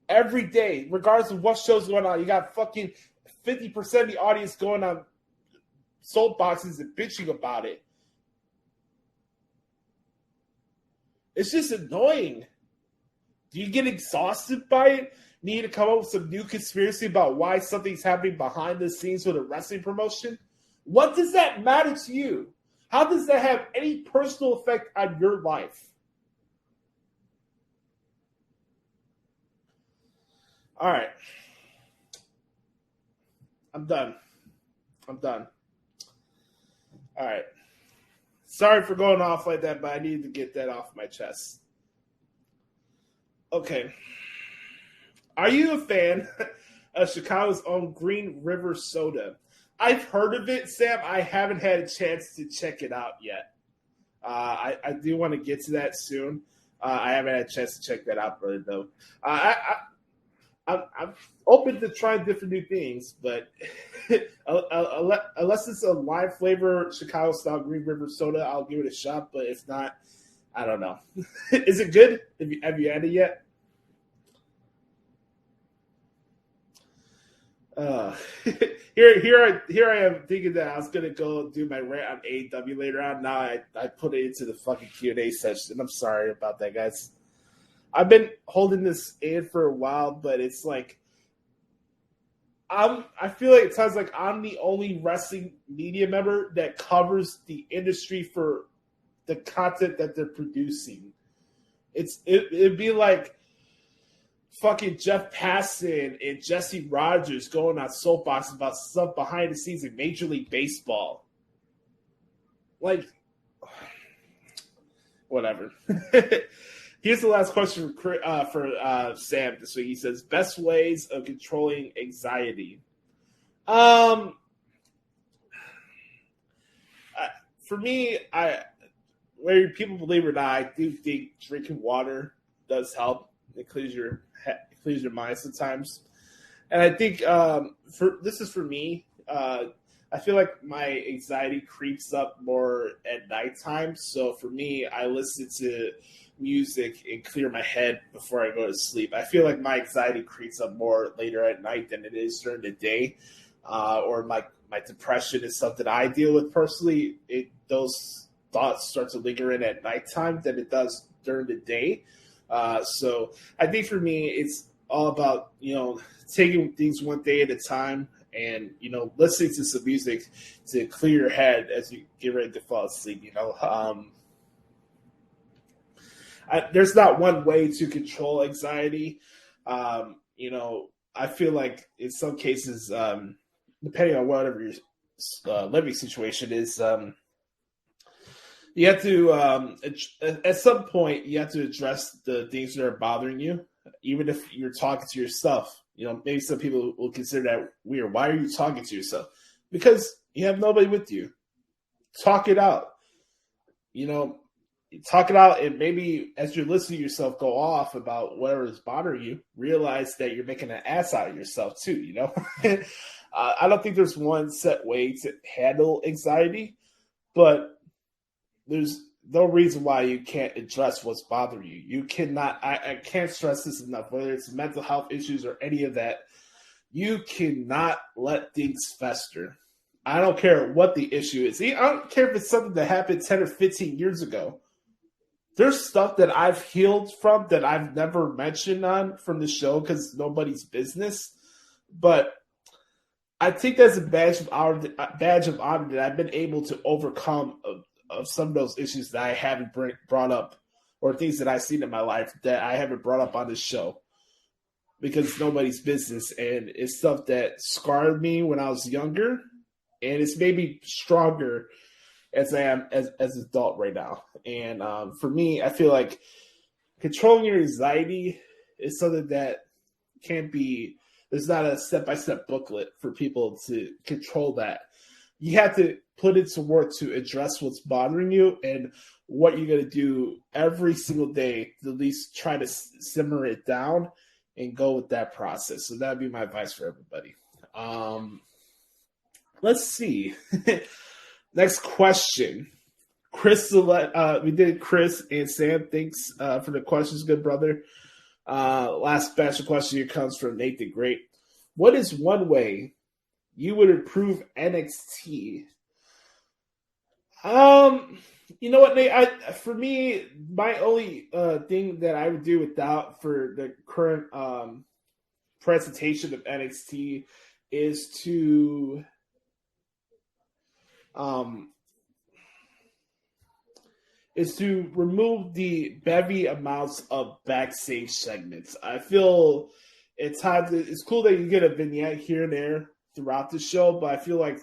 Every day, regardless of what show's going on, you got fucking 50% of the audience going on soapboxes and bitching about it. It's just annoying. Do you get exhausted by it? Need to come up with some new conspiracy about why something's happening behind the scenes with a wrestling promotion? What does that matter to you? How does that have any personal effect on your life? All right. I'm done. All right. Sorry for going off like that, but I needed to get that off my chest. Okay. Are you a fan of Chicago's own Green River Soda? I've heard of it, Sam. I haven't had a chance to check it out yet. I do want to get to that soon. I haven't had a chance to check that out, brother, though. I'm open to trying different new things, but unless it's a lime flavor Chicago style Green River Soda, I'll give it a shot. But if not, I don't know. Is it good? Have you had it yet? Here I am thinking that I was gonna go do my rant on AEW later on. Now I put it into the fucking Q&A session. I'm sorry about that, guys. I've been holding this in for a while, but it's like I feel like at times like I'm the only wrestling media member that covers the industry for the content that they're producing. It'd be like fucking Jeff Passan and Jesse Rogers going on soapbox about stuff behind the scenes in Major League Baseball. Like, whatever. Here's the last question for Sam this week. He says, best ways of controlling anxiety. For me, whether people believe it or not, I do think drinking water does help. It clears your mind sometimes, and I think this is for me. I feel like my anxiety creeps up more at nighttime. So for me, I listen to music and clear my head before I go to sleep. I feel like my anxiety creeps up more later at night than it is during the day. Or my depression is something I deal with personally. Those thoughts start to linger in at nighttime than it does during the day. So I think for me, it's all about, taking things one day at a time and, listening to some music to clear your head as you get ready to fall asleep, there's not one way to control anxiety. I feel like in some cases, depending on whatever your living situation is, you have to, at some point, you have to address the things that are bothering you, even if you're talking to yourself. Maybe some people will consider that weird. Why are you talking to yourself? Because you have nobody with you. Talk it out. Talk it out, and maybe as you're listening to yourself go off about whatever is bothering you, realize that you're making an ass out of yourself too, I don't think there's one set way to handle anxiety, but there's no reason why you can't address what's bothering you. You cannot, I can't stress this enough, whether it's mental health issues or any of that, you cannot let things fester. I don't care what the issue is. I don't care if it's something that happened 10 or 15 years ago. There's stuff that I've healed from that I've never mentioned on from the show because nobody's business. But I think that's a badge of honor that I've been able to overcome of some of those issues that I haven't brought up, or things that I've seen in my life that I haven't brought up on this show because it's nobody's business. And it's stuff that scarred me when I was younger, and it's made me stronger as I am as an adult right now. And for me, I feel like controlling your anxiety is something that can't be, there's not a step-by-step booklet for people to control that. You have to put it to work to address what's bothering you and what you're going to do every single day to at least try to simmer it down and go with that process. So that would be my advice for everybody. Let's see. Next question. Chris, we did Chris and Sam. Thanks for the questions, good brother. Last batch of question here comes from Nate the Great. What is one way you would improve NXT? You know what, Nate? For me, my only thing that I would do without for the current presentation of NXT is to remove the bevy amounts of backstage segments. I feel it's cool that you get a vignette here and there throughout the show, but I feel like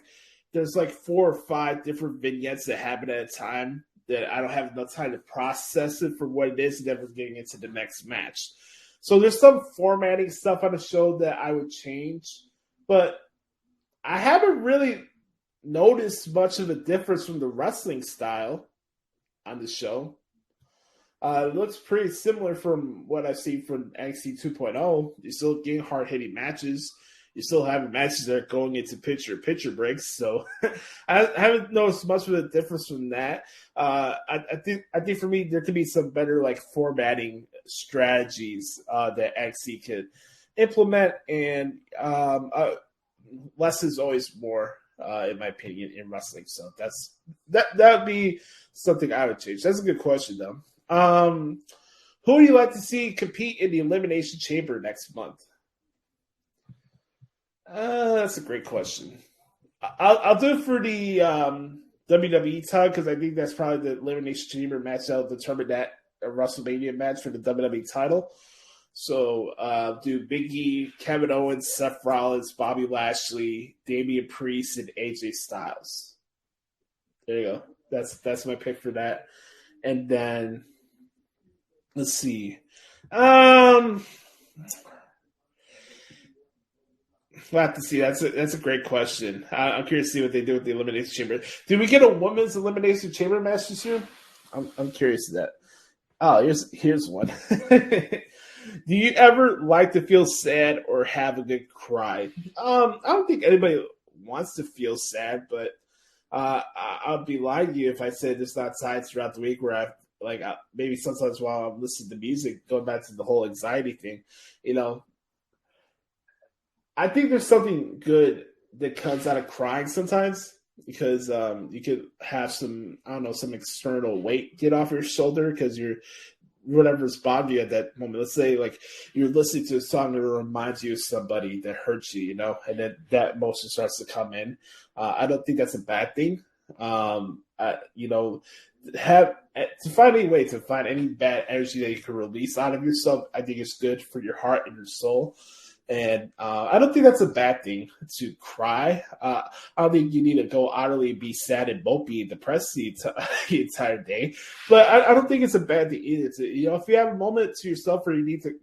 there's like 4 or 5 different vignettes that happen at a time that I don't have enough time to process it for what it is and then we're getting into the next match. So there's some formatting stuff on the show that I would change, but I haven't really noticed much of a difference from the wrestling style on the show. It looks pretty similar from what I've seen from NXT 2.0. You're still getting hard-hitting matches. You're still having matches that are going into picture breaks. So I haven't noticed much of a difference from that. I think for me there could be some better like formatting strategies that NXT could implement, and less is always more. In my opinion, in wrestling. So that would be something I would change. That's a good question, though. Who would you like to see compete in the Elimination Chamber next month? That's a great question. I'll do it for the WWE title because I think that's probably the Elimination Chamber match that will determine that a WrestleMania match for the WWE title. So do Big E, Kevin Owens, Seth Rollins, Bobby Lashley, Damian Priest, and AJ Styles. There you go. That's my pick for that. And then let's see. We'll have to see. That's a great question. I'm curious to see what they do with the Elimination Chamber. Did we get a women's Elimination Chamber match this year? I'm curious to that. Oh, here's one. Do you ever like to feel sad or have a good cry? I don't think anybody wants to feel sad, but I'd be lying to you if I said there's not times throughout the week where maybe sometimes while I'm listening to music, going back to the whole anxiety thing, I think there's something good that comes out of crying sometimes because you could have some external weight get off your shoulder because you're whatever's bothering you at that moment. Let's say like you're listening to a song that reminds you of somebody that hurts you, and then that emotion starts to come in. I don't think that's a bad thing. To find any way to find any bad energy that you can release out of yourself, I think it's good for your heart and your soul. And I don't think that's a bad thing to cry. I don't think you need to go utterly be sad and mopey and depressed the entire day. But I don't think it's a bad thing either. If you have a moment to yourself where you need to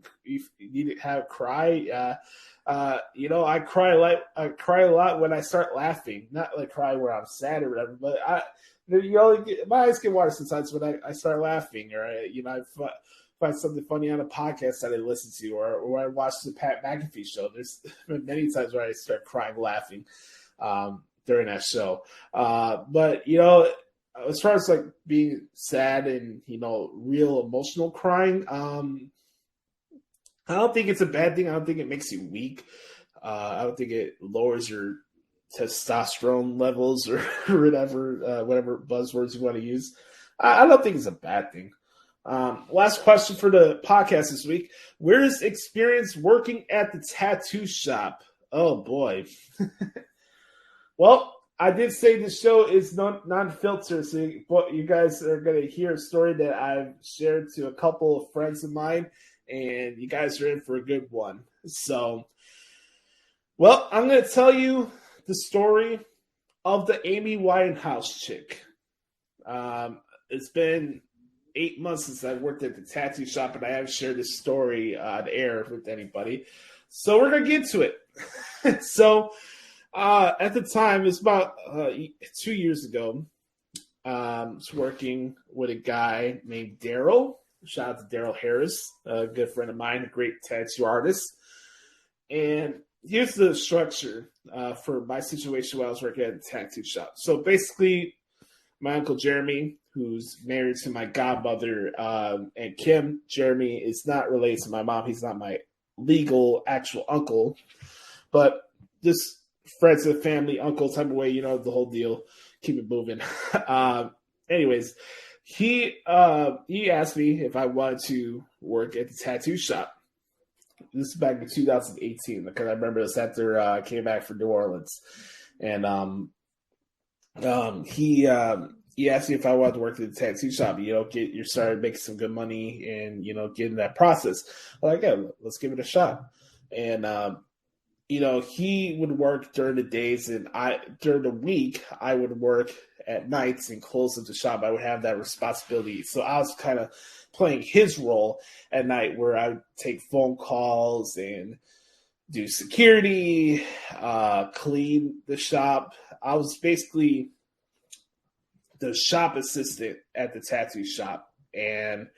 have cry. I cry a lot when I start laughing. Not like cry where I'm sad or whatever. But my eyes get water sometimes when I start laughing, or I find something funny on a podcast that I listen to, or I watch the Pat McAfee show. There's been many times where I start crying, laughing during that show. But as far as like being sad and real emotional crying, I don't think it's a bad thing. I don't think it makes you weak. I don't think it lowers your testosterone levels or whatever buzzwords you want to use. I don't think it's a bad thing. Last question for the podcast this week. Where is experience working at the tattoo shop? Oh, boy. Well, I did say the show is non-filtered, so you guys are going to hear a story that I've shared to a couple of friends of mine, and you guys are in for a good one. So, well, I'm going to tell you the story of the Amy Winehouse chick. It's been 8 months since I worked at the tattoo shop, and I haven't shared this story on air with anybody. So we're going to get to it. So at the time, it's about 2 years ago, I was working with a guy named Daryl. Shout out to Daryl Harris, a good friend of mine, a great tattoo artist. And here's the structure for my situation while I was working at the tattoo shop. So basically, my Uncle Jeremy, who's married to my godmother, and Kim. Jeremy is not related to my mom. He's not my legal actual uncle, but just friends of the family, uncle type of way, the whole deal. Keep it moving. Anyways, he asked me if I wanted to work at the tattoo shop. This is back in 2018 because I remember this after I came back from New Orleans, and he asked me if I wanted to work at the tattoo shop, get you started making some good money and, get in that process. I'm like, yeah, let's give it a shot. And, he would work during the days and during the week, I would work at nights and close up the shop. I would have that responsibility. So I was kind of playing his role at night where I would take phone calls and do security, clean the shop. I was basically the shop assistant at the tattoo shop. And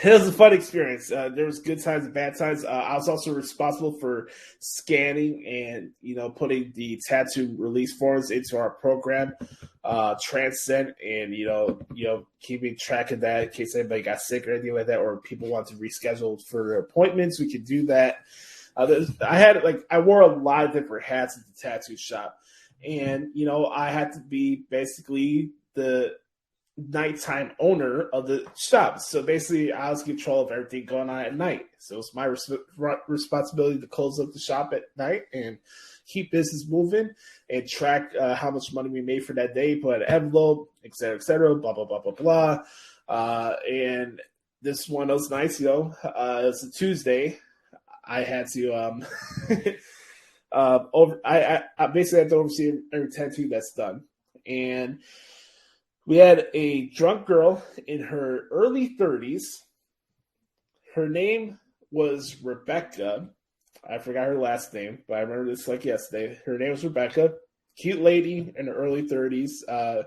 it was a fun experience. There was good times and bad times. I was also responsible for scanning and, putting the tattoo release forms into our program, Transcend, and, keeping track of that in case anybody got sick or anything like that, or people want to reschedule for their appointments. We could do that. I wore a lot of different hats at the tattoo shop. And, I had to be basically the nighttime owner of the shop. So basically, I was in control of everything going on at night. So it's my responsibility to close up the shop at night and keep business moving and track how much money we made for that day, put an envelope, et cetera, blah, blah, blah, blah, blah. And this one of those nights, it's a Tuesday. I had to I basically had to oversee every tattoo that's done. And we had a drunk girl in her early 30s. Her name was Rebecca. I forgot her last name, but I remember this like yesterday. Her name was Rebecca. Cute lady in her early 30s.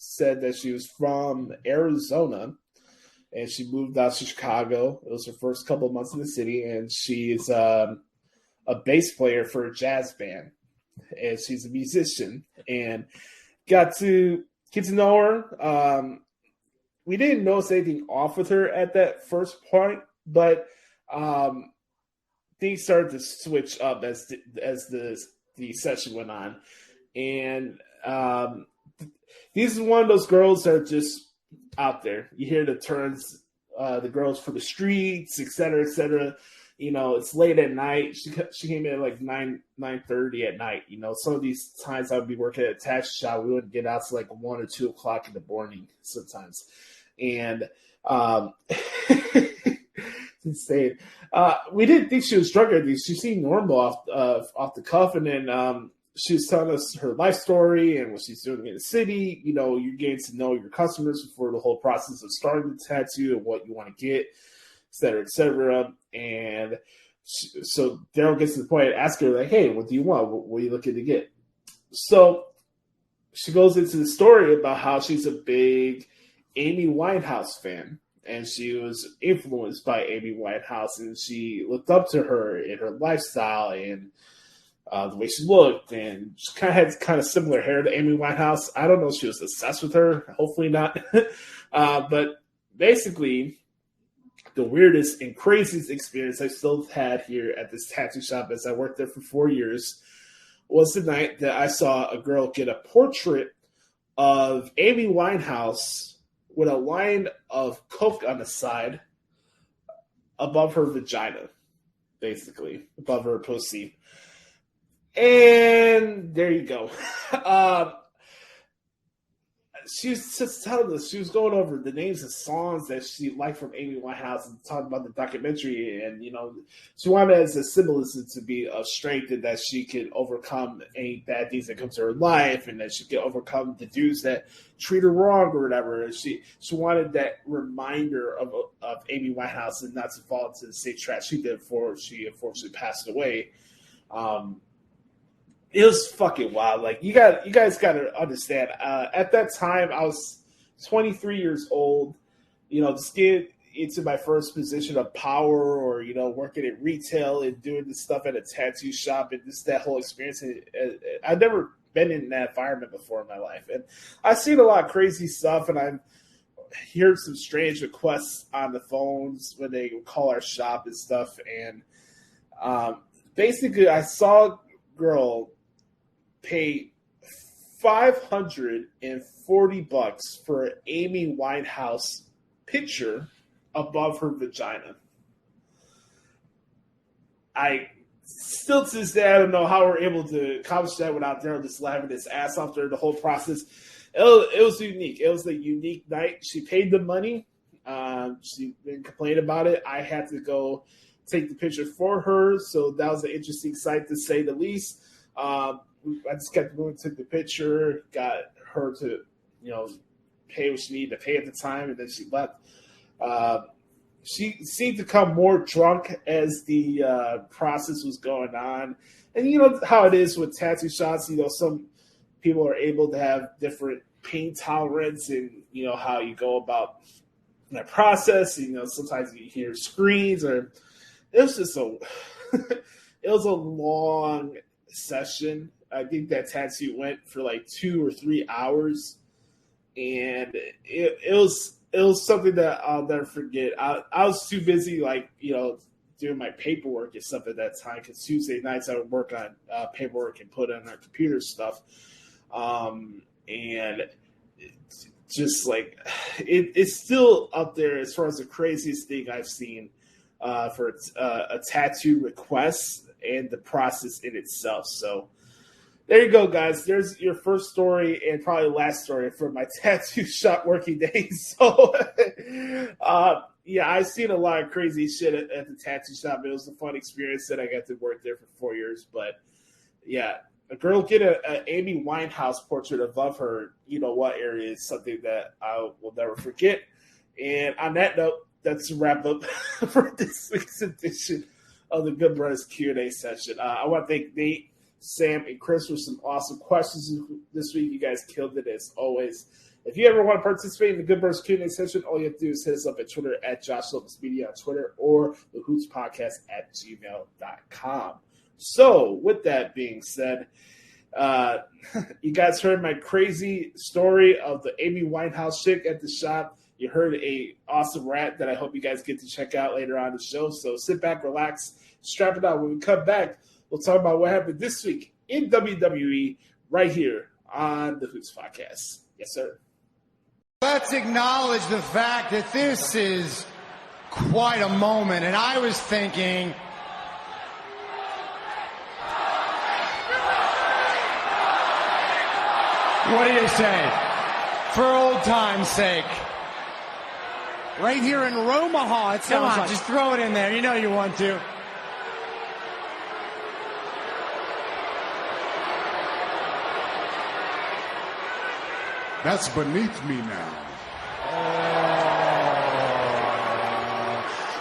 Said that she was from Arizona, and she moved out to Chicago. It was her first couple of months in the city, and she's a bass player for a jazz band, and she's a musician. And got to get to know her. We didn't notice anything off with her at that first point, but things started to switch up as the session went on. And these are one of those girls that are just out there. You hear the terms, the girls for the streets, et cetera, et cetera. You know, it's late at night. She came in at like 9:30 at night. You know, some of these times I would be working at a tattoo shop. We wouldn't get out to like 1 or 2 o'clock in the morning sometimes. And it's insane. We didn't think she was drug or anything. She seemed normal off the cuff, and then she was telling us her life story and what she's doing in the city. You know, you're getting to know your customers before the whole process of starting the tattoo and what you want to get, et cetera, et cetera. And so Daryl gets to the point and asks her, like, hey, what do you want? What are you looking to get? So she goes into the story about how she's a big Amy Winehouse fan, and she was influenced by Amy Winehouse, and she looked up to her in her lifestyle and the way she looked, and she had similar hair to Amy Winehouse. I don't know if she was obsessed with her. Hopefully not. But basically, the weirdest and craziest experience I still had here at this tattoo shop as I worked there for 4 years was the night that I saw a girl get a portrait of Amy Winehouse with a line of coke on the side above her vagina, basically, above her pussy. And there you go. She was just telling us, she was going over the names of songs that she liked from Amy Winehouse and talking about the documentary. And, you know, she wanted it as a symbolism to be of strength and that she could overcome any bad things that come to her life and that she could overcome the dudes that treat her wrong or whatever. And she wanted that reminder of Amy Winehouse and not to fall into the same trash she did before she unfortunately passed away. It was fucking wild. Like, you guys got to understand. At that time, I was 23 years old. You know, just get into my first position of power, or you know, working at retail and doing this stuff at a tattoo shop, and just that whole experience. I've never been in that environment before in my life, and I've seen a lot of crazy stuff, and I've heard some strange requests on the phones when they call our shop and stuff. And basically, I saw a girl pay $540 for an Amy Winehouse picture above her vagina. I still to this day, I don't know how we're able to accomplish that without Daryl just laughing his ass off during the whole process. It was unique. It was a unique night. She paid the money. She didn't complain about it. I had to go take the picture for her, so that was an interesting sight to say the least. I just kept going, took the picture, got her to, you know, pay what she needed to pay at the time, and then she left. She seemed to come more drunk as the process was going on. And you know how it is with tattoo shops, you know, some people are able to have different pain tolerance and, you know, how you go about that process. You know, sometimes you hear screams, or it was just it was a long session. I think that tattoo went for like 2 or 3 hours, and it was something that I'll never forget. I was too busy, like, you know, doing my paperwork and stuff at that time, because Tuesday nights I would work on paperwork and put on our computer stuff, and just like it's still up there as far as the craziest thing I've seen for a tattoo request and the process in itself. So there you go, guys. There's your first story and probably last story from my tattoo shop working days. So, yeah, I've seen a lot of crazy shit at the tattoo shop. It was a fun experience that I got to work there for 4 years. But, yeah, a girl get an Amy Winehouse portrait above her, you know what area, is something that I will never forget. And on that note, that's a wrap up for this week's edition of the Good Brothers Q&A session. I want to thank Nate, Sam, and Chris for some awesome questions this week. You guys killed it as always. If you ever want to participate in the Good Brothers Q&A session, all you have to do is hit us up at Twitter at Josh Lopez Media on Twitter or TheHootsPodcast@gmail.com. So, with that being said, you guys heard my crazy story of the Amy Winehouse chick at the shop. You heard a awesome rant that I hope you guys get to check out later on in the show. So sit back, relax, strap it on. When we come back, we'll talk about what happened this week in WWE right here on the Hoots Podcast. Yes, sir. Let's acknowledge the fact that this is quite a moment. And I was thinking, what do you say? For old time's sake. Right here in Omaha, it sounds like. Just throw it in there. You know you want to. That's beneath me now.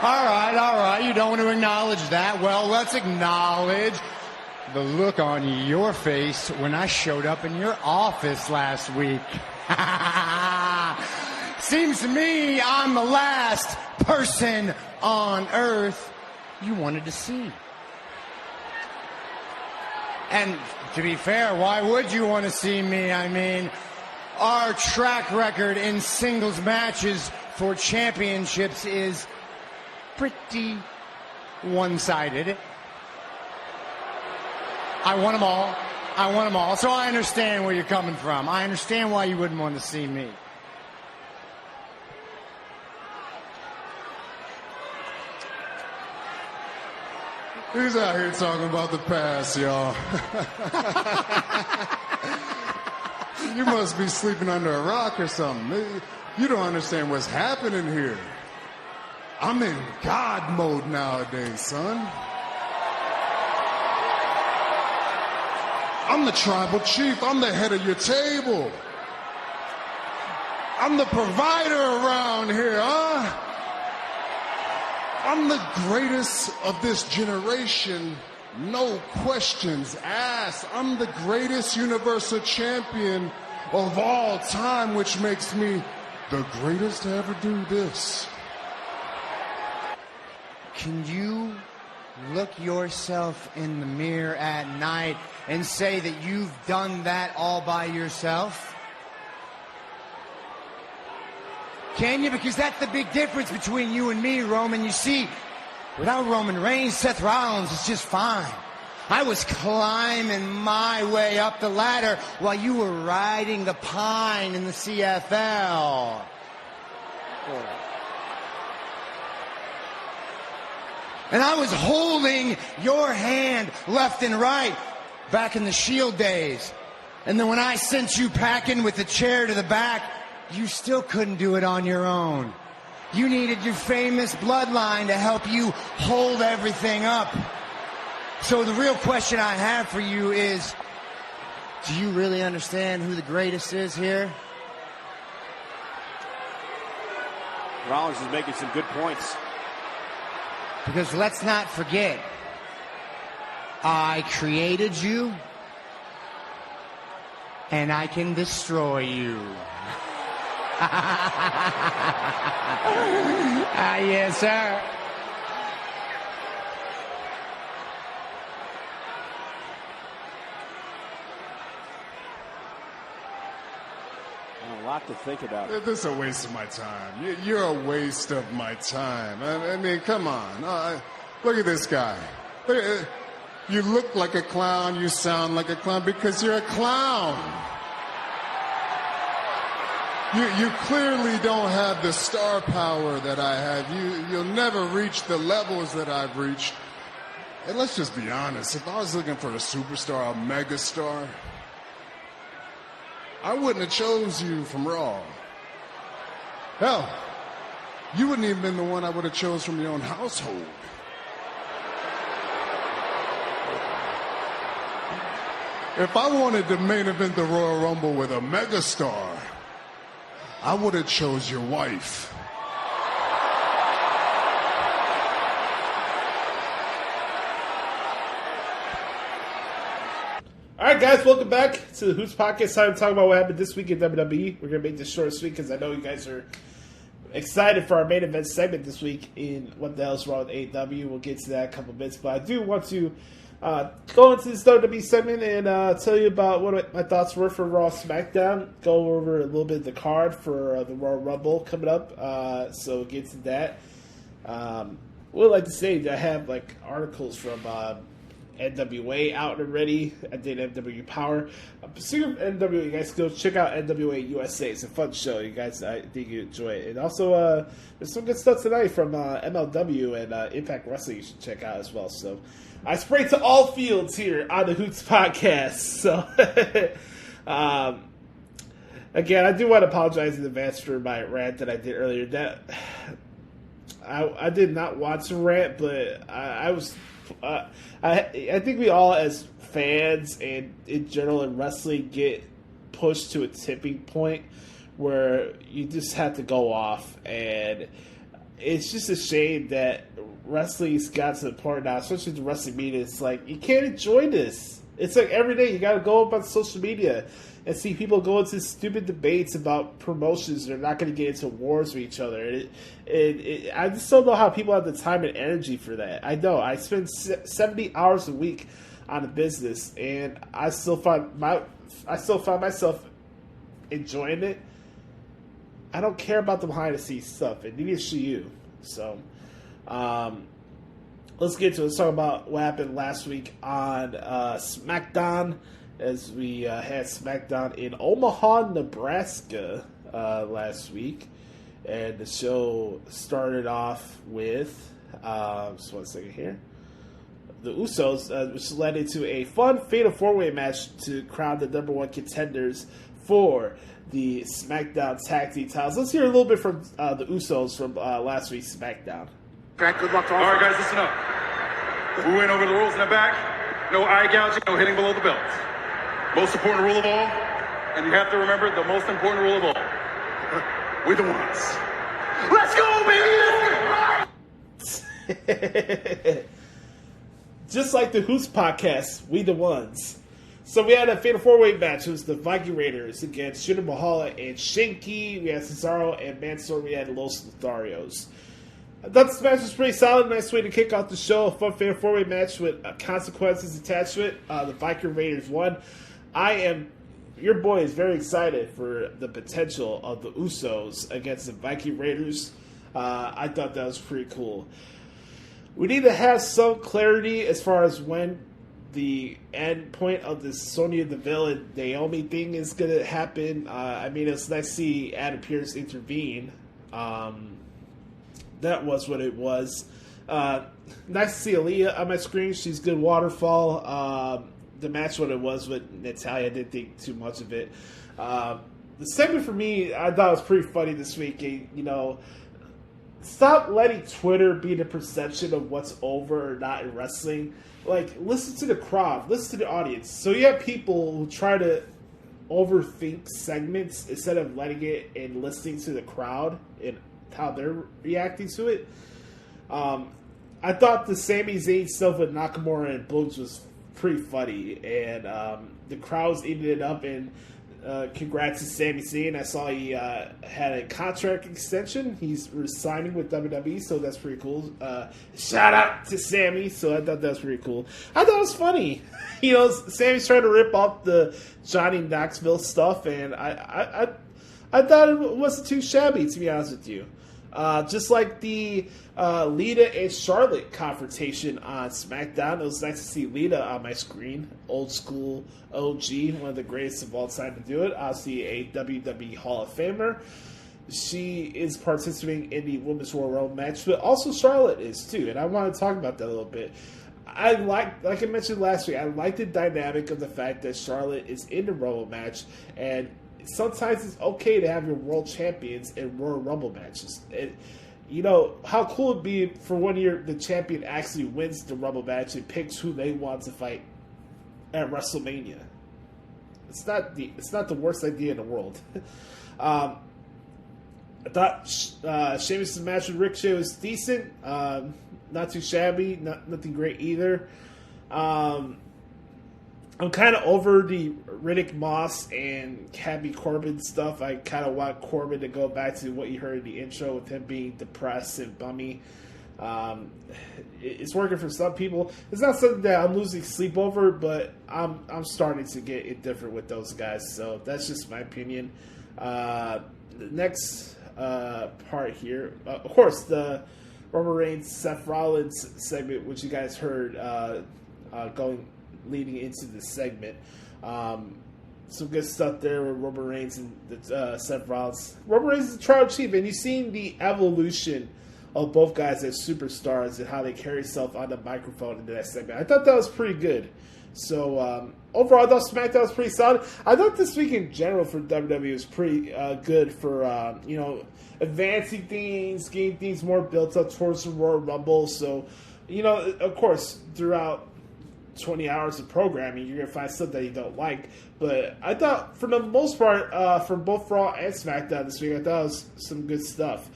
All right. You don't want to acknowledge that. Well, let's acknowledge the look on your face when I showed up in your office last week. Seems to me I'm the last person on earth you wanted to see. And to be fair, why would you want to see me? I mean, our track record in singles matches for championships is pretty one-sided. I won them all. So I understand where you're coming from. I understand why you wouldn't want to see me. He's out here talking about the past, y'all. You must be sleeping under a rock or something. You don't understand what's happening here. I'm in God mode nowadays, son. I'm the tribal chief. I'm the head of your table. I'm the provider around here, huh? I'm the greatest of this generation, no questions asked. I'm the greatest universal champion of all time, which makes me the greatest to ever do this. Can you look yourself in the mirror at night and say that you've done that all by yourself? Can you? Because that's the big difference between you and me, Roman. You see, without Roman Reigns, Seth Rollins is just fine. I was climbing my way up the ladder while you were riding the pine in the CFL. And I was holding your hand left and right back in the Shield days. And then when I sent you packing with the chair to the back, you still couldn't do it on your own. You needed your famous bloodline to help you hold everything up. So the real question I have for you is, do you really understand who the greatest is here? Rollins is making some good points. Because let's not forget, I created you, and I can destroy you. Yes, sir. A lot to think about. This is a waste of my time. You're a waste of my time. I mean, come on. Look at this guy. You look like a clown. You sound like a clown because you're a clown. You clearly don't have the star power that I have. You'll never reach the levels that I've reached. And let's just be honest. If I was looking for a superstar, a megastar, I wouldn't have chose you from Raw. Hell, you wouldn't even been the one I would have chose from your own household. If I wanted to main event the Royal Rumble with a megastar, I would have chose your wife. All right, guys, welcome back to the Hoots Podcast. Time to talk about what happened this week in WWE. We're going to make this short sweet because I know you guys are excited for our main event segment this week in What the Hell's Wrong with AEW. We'll get to that in a couple minutes, but I do want to go into this WWE segment and tell you about what my thoughts were for Raw SmackDown. Go over a little bit of the card for the Royal Rumble coming up, so we'll get to that. Would like to say that I have like articles from NWA out already. I did NWA Power. Speaking of NWA, you guys go check out NWA USA. It's a fun show. You guys, I think you enjoy it. And also, there's some good stuff tonight from MLW and Impact Wrestling you should check out as well. So I sprayed to all fields here on the Hoots Podcast. So again, I do want to apologize in advance for my rant that I did earlier. That I did not want to rant, but I was. I think we all, as fans and in general in wrestling, get pushed to a tipping point where you just have to go off, and it's just a shame that wrestling's got to the point now, especially the wrestling media. It's like you can't enjoy this. It's like every day you got to go up on social media and see people go into stupid debates about promotions. They're not going to get into wars with each other. I just don't know how people have the time and energy for that. I know I spend 70 hours a week on a business, and I still find myself enjoying it. I don't care about the behind the scenes stuff, and neither should you. So, let's get to it. Let's talk about what happened last week on SmackDown. As we had SmackDown in Omaha, Nebraska last week. And the show started off with, just 1 second here, the Usos, which led into a fun Fatal 4-Way match to crown the number one contenders for the SmackDown Tag Team titles. Let's hear a little bit from the Usos from last week's SmackDown. Good luck to all right, guys, listen up. We went over the rules in the back. No eye gouging, no hitting below the belt. Most important rule of all, and you have to remember the most important rule of all. We're the ones. Let's go, baby! Just like the Hoots Podcast, we the ones. So we had a Fatal 4-Way match. It was the Viking Raiders against Jinder Mahal and Shinky. We had Cesaro and Mansoor. We had Los Lotharios. I thought this match was pretty solid. Nice way to kick off the show. A fun Fatal 4-Way match with consequences attached to it. The Viking Raiders won. Your boy is very excited for the potential of the Usos against the Viking Raiders. I thought that was pretty cool. We need to have some clarity as far as when the end point of the Sonya Deville and Naomi thing is going to happen. I mean, it's nice to see Adam Pearce intervene. That was what it was. Nice to see Aaliyah on my screen. She's good waterfall. The match, what it was with Natalya, I didn't think too much of it. The segment for me, I thought was pretty funny this week. You know, stop letting Twitter be the perception of what's over or not in wrestling. Like, listen to the crowd, listen to the audience. So you have people who try to overthink segments instead of letting it and listening to the crowd and how they're reacting to it. I thought the Sami Zayn stuff with Nakamura and Boogs was pretty funny, and the crowd's eating it up, and congrats to Sami Zayn. I saw he had a contract extension. He's resigning with WWE, so that's pretty cool. Shout out to Sami. So I thought that was pretty cool. I thought it was funny. You know, Sami's trying to rip off the Johnny Knoxville stuff, and I thought it wasn't too shabby, to be honest with you. Just like the Lita and Charlotte confrontation on SmackDown. It was nice to see Lita on my screen. Old school OG, one of the greatest of all time to do it. Obviously a WWE Hall of Famer. She is participating in the Women's Royal Rumble match, but also Charlotte is too, and I want to talk about that a little bit. I like I mentioned last week, I like the dynamic of the fact that Charlotte is in the Rumble match, and sometimes it's okay to have your world champions in Royal Rumble matches. You know, how cool it'd be for one year the champion actually wins the Rumble match and picks who they want to fight at WrestleMania. It's not the worst idea in the world. I thought Sheamus' match with Ricochet was decent. Not too shabby. Nothing great either. I'm kind of over the Riddick Moss and Happy Corbin stuff. I kind of want Corbin to go back to what you heard in the intro with him being depressed and bummy. It's working for some people. It's not something that I'm losing sleep over, but I'm starting to get indifferent with those guys. So that's just my opinion. The next part here, of course, the Roman Reigns Seth Rollins segment, which you guys heard leading into the segment. Some good stuff there with Roman Reigns and Seth Rollins. Roman Reigns is the tribal chief, and you've seen the evolution of both guys as superstars and how they carry themselves on the microphone into that segment. I thought that was pretty good. So overall, I thought SmackDown was pretty solid. I thought this week in general for WWE was pretty good for advancing things, getting things more built up towards the Royal Rumble. So of course, throughout 20 hours of programming, you're going to find stuff that you don't like. But I thought, for the most part, for both Raw and SmackDown this week, I thought it was some good stuff.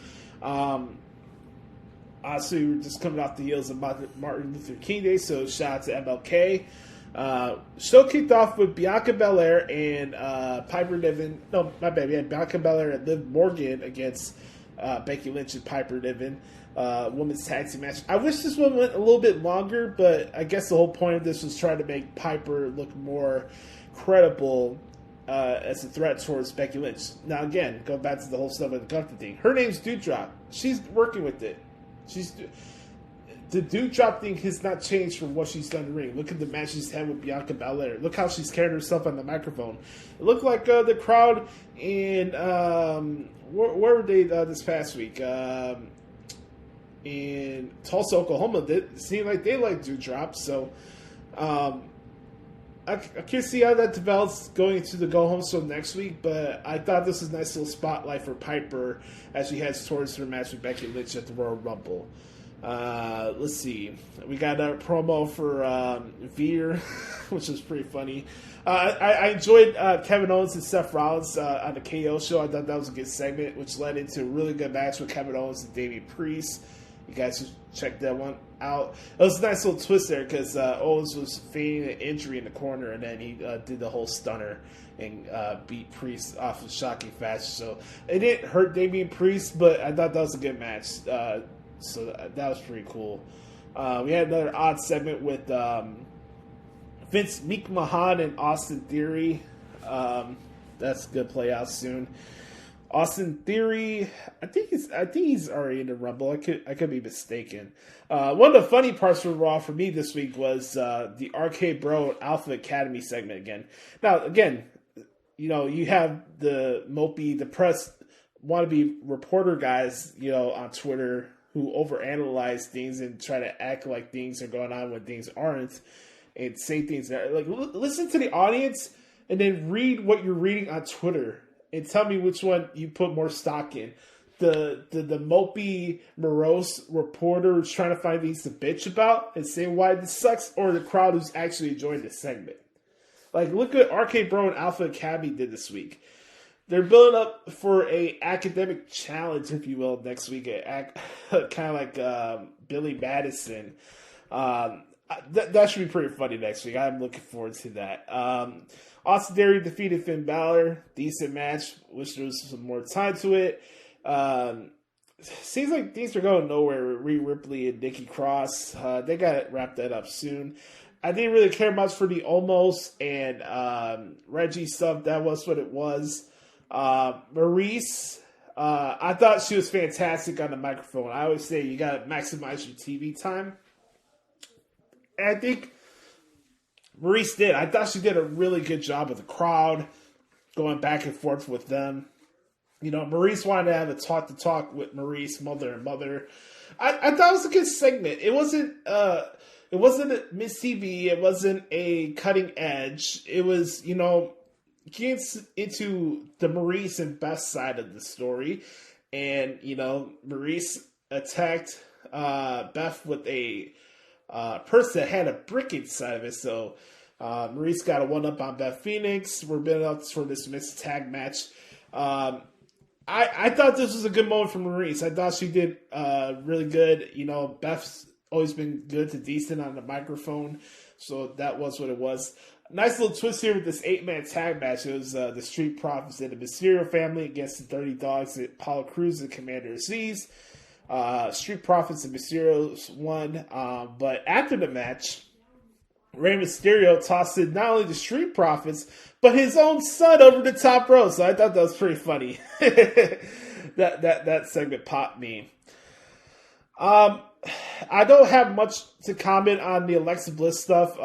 Obviously, we're just coming off the heels of Martin Luther King Day, so shout out to MLK. Show kicked off with Bianca Belair and Piper Niven. No, my bad. We had Bianca Belair and Liv Morgan against Becky Lynch and Piper Niven. Women's tag team match. I wish this one went a little bit longer, but I guess the whole point of this was trying to make Piper look more credible as a threat towards Becky Lynch. Now, again, going back to the whole stuff with the Gunther thing, her name's Dewdrop. She's working with it. The Dewdrop thing has not changed from what she's done in the ring. Look at the match she's had with Bianca Belair. Look how she's carried herself on the microphone. It looked like the crowd in where were they this past week? In Tulsa, Oklahoma, it seemed like they like Dewdrop. So I can't see how that develops going into the go home show next week, but I thought this was a nice little spotlight for Piper as she heads towards her match with Becky Lynch at the Royal Rumble. Let's see. We got a promo for Veer, which was pretty funny. I enjoyed Kevin Owens and Seth Rollins on the KO show. I thought that was a good segment, which led into a really good match with Kevin Owens and Damian Priest. You guys should check that one out. It was a nice little twist there because Owens was feigning an injury in the corner, and then he did the whole stunner and beat Priest off of shocking fashion. So it didn't hurt Damian Priest, but I thought that was a good match. So that was pretty cool. We had another odd segment with Vince McMahon and Austin Theory. That's going to play out soon. Austin Theory, I think he's already in the Rumble. I could be mistaken. One of the funny parts from Raw for me this week was the RK Bro Alpha Academy segment again. Now, again, you have the mopey, depressed, wannabe reporter guys, on Twitter who overanalyze things and try to act like things are going on when things aren't, and say things that listen to the audience and then read what you're reading on Twitter. And tell me which one you put more stock in. The mopey, morose reporter who's trying to find things to bitch about and say why this sucks, or the crowd who's actually enjoying the segment. Look at RK Bro and Alpha Academy did this week. They're building up for a academic challenge, if you will, next week. Kind of like Billy Madison. That should be pretty funny next week. I'm looking forward to that. Austin Theory defeated Finn Balor. Decent match. Wish there was some more time to it. Seems like things are going nowhere with Rhea Ripley and Nikki Cross. They got to wrap that up soon. I didn't really care much for the Omos and Reggie stuff. That was what it was. Maurice, I thought she was fantastic on the microphone. I always say you got to maximize your TV time. And I think Maurice did. I thought she did a really good job with the crowd, going back and forth with them. Maurice wanted to have a talk with Maurice, mother and mother. I thought it was a good segment. It wasn't a Miss TV. It wasn't a cutting edge. It was, getting into the Maurice and Beth side of the story. And, Maurice attacked Beth with a purse that had a brick inside of it. So Maurice got a one-up on Beth Phoenix. We're building up for this mixed tag match. I thought this was a good moment for Maurice. I thought she did really good. Beth's always been good to decent on the microphone. So that was what it was. Nice little twist here with this 8-man tag match. It was the Street Profits and the Mysterio family against the Dirty Dogs at Apollo Crews and Commander Aziz. Street Profits and Mysterio won. But after the match, Rey Mysterio tossed in not only the Street Profits, but his own son over the top rope. So I thought that was pretty funny. that segment popped me. I don't have much to comment on the Alexa Bliss stuff.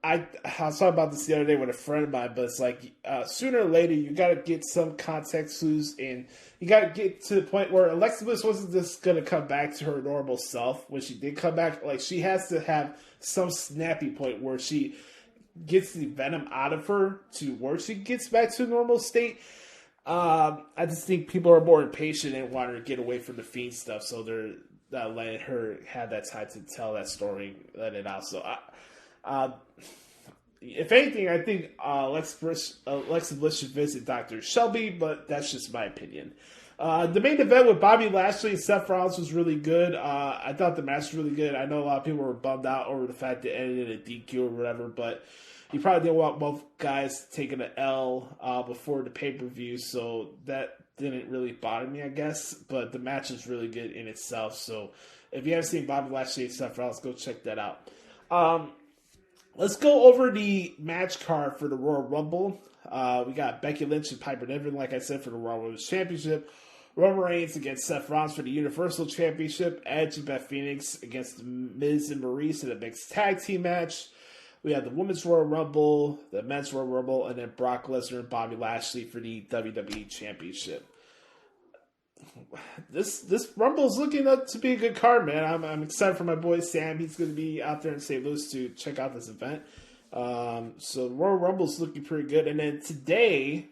I was talking about this the other day with a friend of mine, but it's like sooner or later you got to get some context clues, and you got to get to the point where Alexa Bliss wasn't just going to come back to her normal self. When she did come back, like, she has to have some snappy point where she gets the venom out of her to where she gets back to a normal state. I just think people are more impatient and want her to get away from the Fiend stuff, so they're not letting her have that time to tell that story, let it out. So, if anything, I think Alexa Bliss should visit Dr. Shelby, but that's just my opinion. The main event with Bobby Lashley and Seth Rollins was really good. I thought the match was really good. I know a lot of people were bummed out over the fact that it ended in a DQ or whatever, but you probably didn't want both guys taking an L before the pay-per-view, so that didn't really bother me, I guess. But the match was really good in itself, so if you haven't seen Bobby Lashley and Seth Rollins, go check that out. Let's go over the match card for the Royal Rumble. We got Becky Lynch and Piper Niven, like I said, for the Raw Women's Championship. Roman Reigns against Seth Rollins for the Universal Championship. Edge and Beth Phoenix against Miz and Maurice in a mixed tag team match. We have the Women's Royal Rumble, the Men's Royal Rumble, and then Brock Lesnar and Bobby Lashley for the WWE Championship. This Rumble is looking up to be a good card, man. I'm excited for my boy Sam. He's going to be out there in St. Louis to check out this event. So the Royal Rumble is looking pretty good. And then today,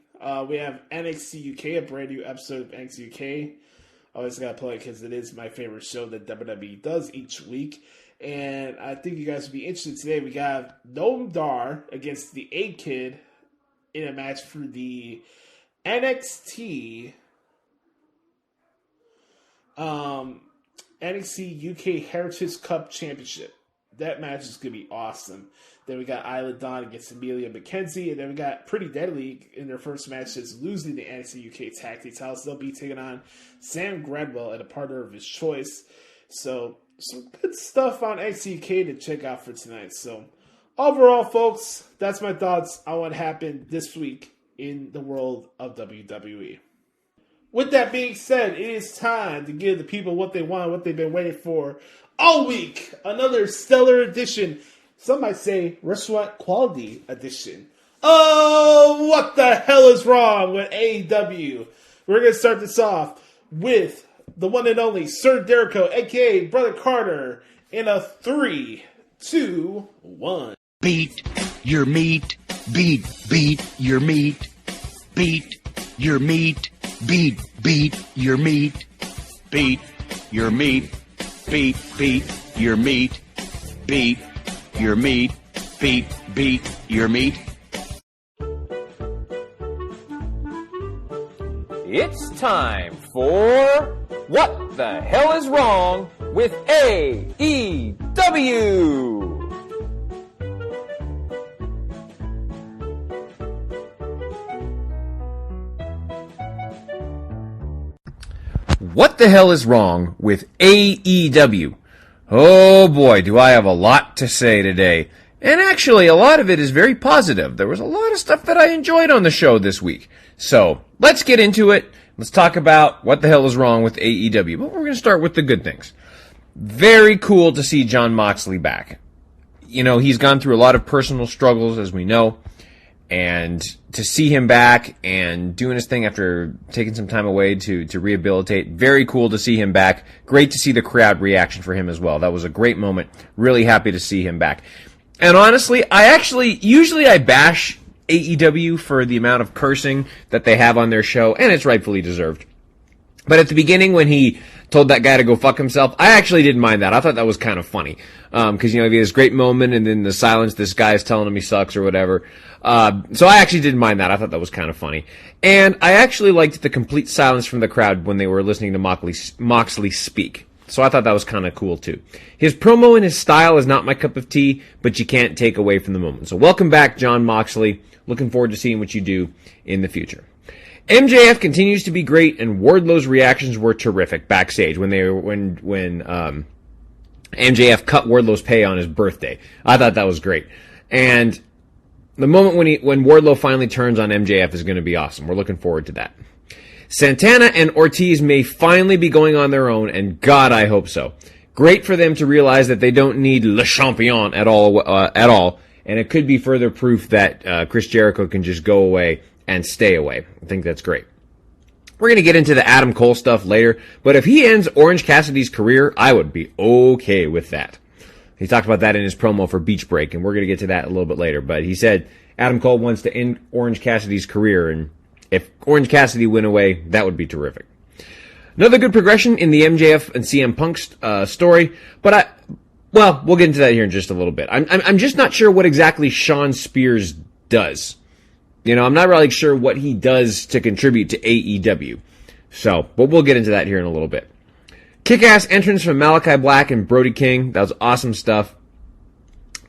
we have NXT UK, a brand new episode of NXT UK. I always got to play it because it is my favorite show that WWE does each week. And I think you guys would be interested today. We got Noam Dar against the A-Kid in a match for the NXT UK Heritage Cup Championship. That match is going to be awesome. Then we got Isla Dawn against Amelia McKenzie. And then we got Pretty Deadly in their first match is losing the NXT UK Tag Team titles. They'll be taking on Sam Gradwell and a partner of his choice. So some good stuff on NXT UK to check out for tonight. So overall, folks, that's my thoughts on what happened this week in the world of WWE. With that being said, it is time to give the people what they want, what they've been waiting for all week. Another stellar edition. Some might say restaurant quality edition. Oh, what the hell is wrong with AEW? We're going to start this off with the one and only Sir Jericho, a.k.a. Brother Carter, in a 3, 2, 1. Beat your meat. Beat your meat. Beat your meat. Beat your meat. Beat your meat. Beat your meat. Beat your meat. Beat your meat. It's time for What the Hell is Wrong with AEW? What the hell is wrong with AEW? Oh boy, do I have a lot to say today. And actually, a lot of it is very positive. There was a lot of stuff that I enjoyed on the show this week. So, let's get into it. Let's talk about what the hell is wrong with AEW. But we're going to start with the good things. Very cool to see Jon Moxley back. You know, he's gone through a lot of personal struggles, as we know. And to see him back and doing his thing after taking some time away to rehabilitate, very cool to see him back. Great to see the crowd reaction for him as well. That was a great moment. Really happy to see him back. And honestly, usually I bash AEW for the amount of cursing that they have on their show, and it's rightfully deserved. But at the beginning, when he told that guy to go fuck himself, I actually didn't mind that. I thought that was kind of funny. Because, you know, he had this great moment, and then the silence, this guy is telling him he sucks or whatever. So I actually didn't mind that. I thought that was kind of funny. And I actually liked the complete silence from the crowd when they were listening to Moxley speak. So I thought that was kind of cool, too. His promo and his style is not my cup of tea, but you can't take away from the moment. So welcome back, Jon Moxley. Looking forward to seeing what you do in the future. MJF continues to be great, and Wardlow's reactions were terrific backstage when MJF cut Wardlow's pay on his birthday. I thought that was great. And the moment when Wardlow finally turns on MJF is going to be awesome. We're looking forward to that. Santana and Ortiz may finally be going on their own, and God, I hope so. Great for them to realize that they don't need Le Champion at all, and it could be further proof that Chris Jericho can just go away and stay away. I think that's great. We're going to get into the Adam Cole stuff later, but if he ends Orange Cassidy's career, I would be okay with that. He talked about that in his promo for Beach Break, and we're going to get to that a little bit later, but he said Adam Cole wants to end Orange Cassidy's career, and if Orange Cassidy went away, that would be terrific. Another good progression in the MJF and CM Punk story, but we'll get into that here in just a little bit. I'm just not sure what exactly Sean Spears does. I'm not really sure what he does to contribute to AEW. But we'll get into that here in a little bit. Kick-ass entrance from Malachi Black and Brody King. That was awesome stuff.